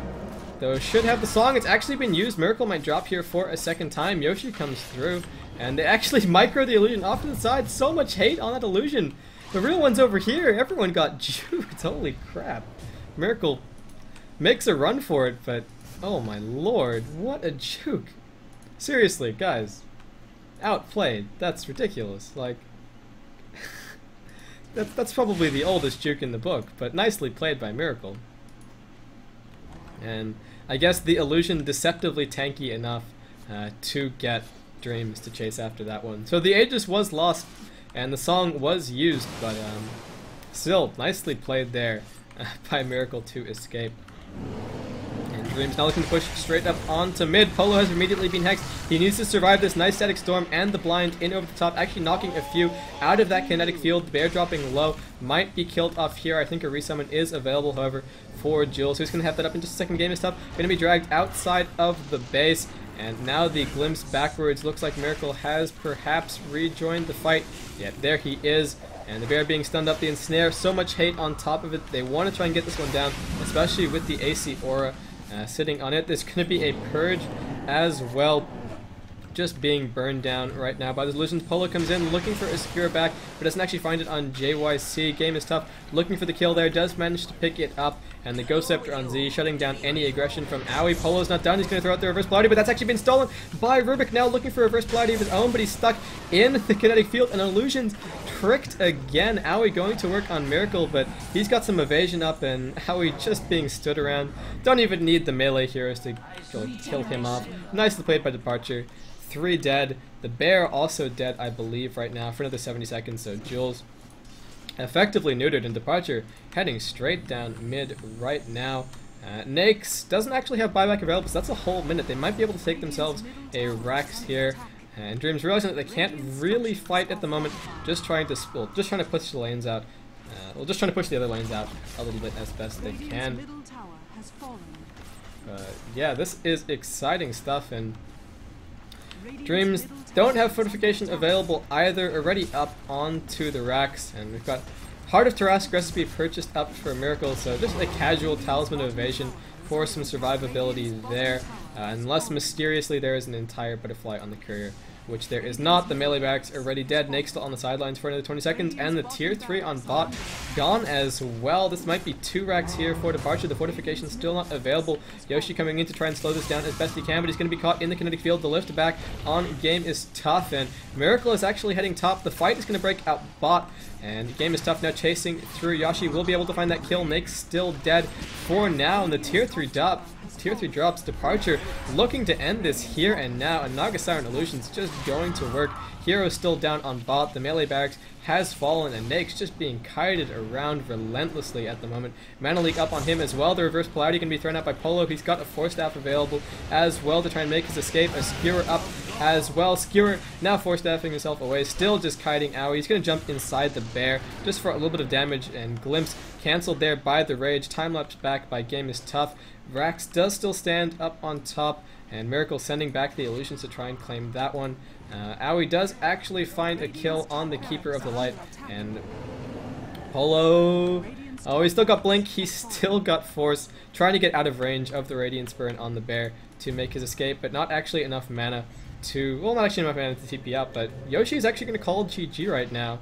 though should have the song. It's actually been used. Miracle might drop here for a second time. Yoshi comes through, and they actually micro the illusion off to the side. So much hate on that illusion. The real one's over here. Everyone got juked. Holy crap. Miracle makes a run for it, but oh my lord, what a juke. Seriously, guys. Outplayed. That's ridiculous. Like, that's probably the oldest juke in the book, but nicely played by Miracle. And I guess the illusion deceptively tanky enough to get Dreams to chase after that one. So the Aegis was lost and the song was used, but still nicely played there by Miracle to escape. And Dreams now looking to push straight up onto mid. Polo has immediately been hexed. He needs to survive this nice static storm and the blind in over the top, actually knocking a few out of that kinetic field. The bear dropping low, might be killed off here. I think a resummon is available, however, for Jules, who's going to have that up in just a second. Game is tough. Going to be dragged outside of the base. And now the glimpse backwards. Looks like Miracle has perhaps rejoined the fight. Yet there he is. And the bear being stunned up, the ensnare. So much hate on top of it. They want to try and get this one down, especially with the AC aura sitting on it. There's going to be a purge as well, just being burned down right now by the illusions. Polo comes in looking for a spear back, but doesn't actually find it on JYC. Game is tough. Looking for the kill there. Does manage to pick it up. And the Ghost Scepter on Z, shutting down any aggression from Aoi. Polo's not done. He's going to throw out the reverse polarity, but that's actually been stolen by Rubik. Now looking for a reverse polarity of his own, but he's stuck in the kinetic field. And illusions tricked again. Aoi going to work on Miracle, but he's got some evasion up, and Aoi just being stood around. Don't even need the melee heroes to kill him off. Nicely played by Departure. 3 dead. The bear also dead, I believe, right now for another 70 seconds. So Jules effectively neutered, and Departure heading straight down mid right now. Nakes doesn't actually have buyback available, so that's a whole minute. They might be able to take themselves a Rex here. And Dreams realizing that they can't really fight at the moment, just trying to push the lanes out. Just trying to push the other lanes out a little bit as best they can. Yeah, this is exciting stuff, and Dreams don't have fortification available either, already up onto the racks, and we've got Heart of Tarrasque recipe purchased up for a Miracle, so just a casual Talisman of Evasion for some survivability there, unless mysteriously there is an entire butterfly on the courier, which there is not. The melee backs are already dead. Nake's still on the sidelines for another 20 seconds, and the tier 3 on bot gone as well. This might be 2 racks here for Departure. The fortification still not available. Yoshi coming in to try and slow this down as best he can, but he's going to be caught in the kinetic field. The lift back on game is tough, and Miracle is actually heading top. The fight is going to break out bot, and the game is tough now, chasing through. Yoshi will be able to find that kill. Nake's still dead for now, and the tier 3 drops. Departure looking to end this here and now, and Naga Siren Illusion's just going to work. Hero's still down on bot. The melee barracks has fallen, and Nake's just being kited around relentlessly at the moment. Mana Leak up on him as well. The reverse polarity can be thrown out by Polo. He's got a Force Staff available as well to try and make his escape. A Skewer up as well. Skewer now Force Staffing himself away, still just kiting Owie. He's going to jump inside the bear just for a little bit of damage, and Glimpse cancelled there by the Rage. Time lapse back by Game is Tough. Rax does still stand up on top, and Miracle sending back the illusions to try and claim that one. Owie does actually find a kill on the Keeper of the Light, and Polo... Oh, he's still got Blink, he's still got Force, trying to get out of range of the Radiance Burn on the bear to make his escape, but not actually enough mana to... Well, not actually enough mana to TP up, but Yoshi is actually going to call GG right now.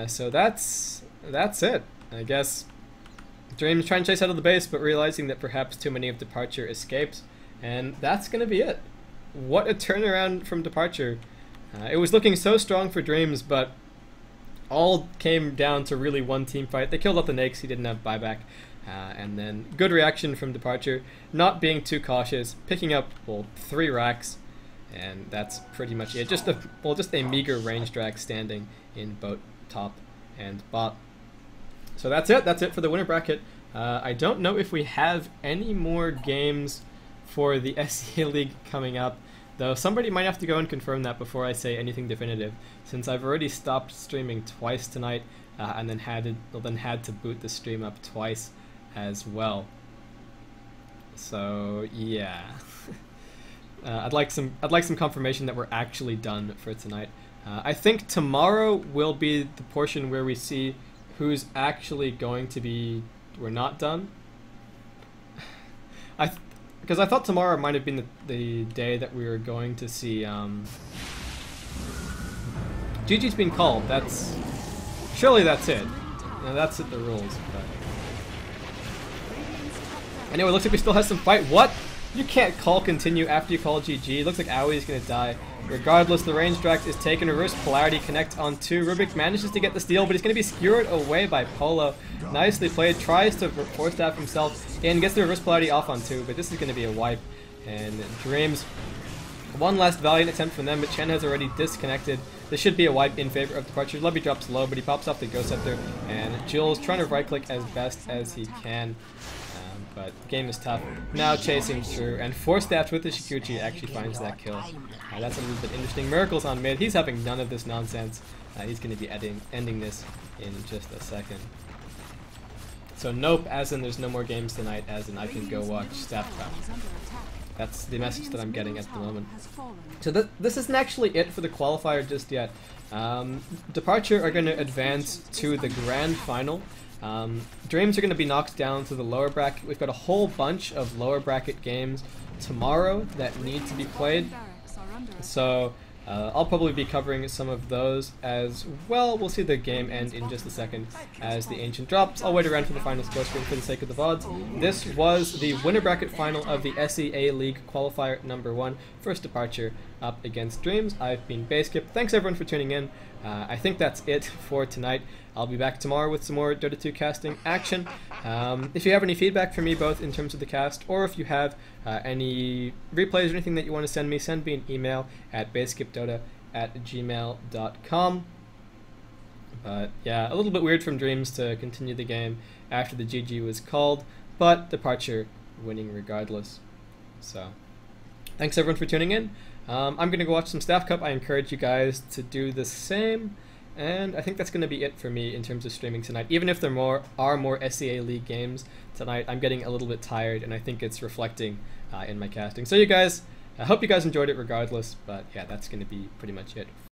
So that's it, I guess. Dreams trying to chase out of the base, but realizing that perhaps too many of Departure escapes, and that's going to be it. What a turnaround from Departure. It was looking so strong for Dreams, but all came down to really one team fight. They killed off the Nakes, he didn't have buyback, and then good reaction from Departure, not being too cautious, picking up, well, 3 racks, and that's pretty much it. Just a meager range drag standing in both top and bot. So that's it for the winner bracket. I don't know if we have any more games for the SEA League coming up, though somebody might have to go and confirm that before I say anything definitive, since I've already stopped streaming twice tonight, and then had to boot the stream up twice as well. So yeah, I'd like some confirmation that we're actually done for tonight. I think tomorrow will be the portion where we see who's actually going to be... We're not done? Because I thought tomorrow might have been the day that we were going to see... GG's been called. Surely that's it. No, that's it, the rules. But... Anyway, looks like we still have some fight. What? You can't call continue after you call GG. Looks like Owie's gonna die. Regardless, the range drag is taken. Reverse polarity connect on 2. Rubik manages to get the steal, but he's going to be skewered away by Polo. Nicely played. Tries to Force Staff himself and gets the reverse polarity off on 2, but this is going to be a wipe. And Dreams, one last valiant attempt from them, but Chen has already disconnected. This should be a wipe in favor of Departure. Lubby drops low, but he pops off the Ghost Scepter, and Jules trying to right click as best as he can. But the game is tough. Now chasing through, and Force Staffed with the Shikuchi actually finds that kill. That's a little bit interesting. Miracle's on mid. He's having none of this nonsense. He's going to be ending this in just a second. So nope, as in there's no more games tonight, as in I can go watch StaffCraft. That's the message that I'm getting at the moment. So this isn't actually it for the qualifier just yet. Departure are going to advance to the grand final. Dreams are going to be knocked down to the lower bracket. We've got a whole bunch of lower bracket games tomorrow that need to be played. So I'll probably be covering some of those as well. We'll see the game end in just a second as the Ancient drops. I'll wait around for the final score screen for the sake of the VODs. This was the winner bracket final of the SEA League Qualifier number 1. First Departure up against Dreams. I've been Baseskip. Thanks everyone for tuning in. I think that's it for tonight. I'll be back tomorrow with some more Dota 2 casting action. If you have any feedback for me, both in terms of the cast, or if you have any replays or anything that you want to send me an email at baseskipdota@gmail.com. But yeah, a little bit weird from Dreams to continue the game after the GG was called, but Departure winning regardless. So thanks everyone for tuning in. I'm going to go watch some Staff Cup. I encourage you guys to do the same. And I think that's going to be it for me in terms of streaming tonight. Even if there are more SEA League games tonight, I'm getting a little bit tired, and I think it's reflecting in my casting. So you guys, I hope you guys enjoyed it regardless. But yeah, that's going to be pretty much it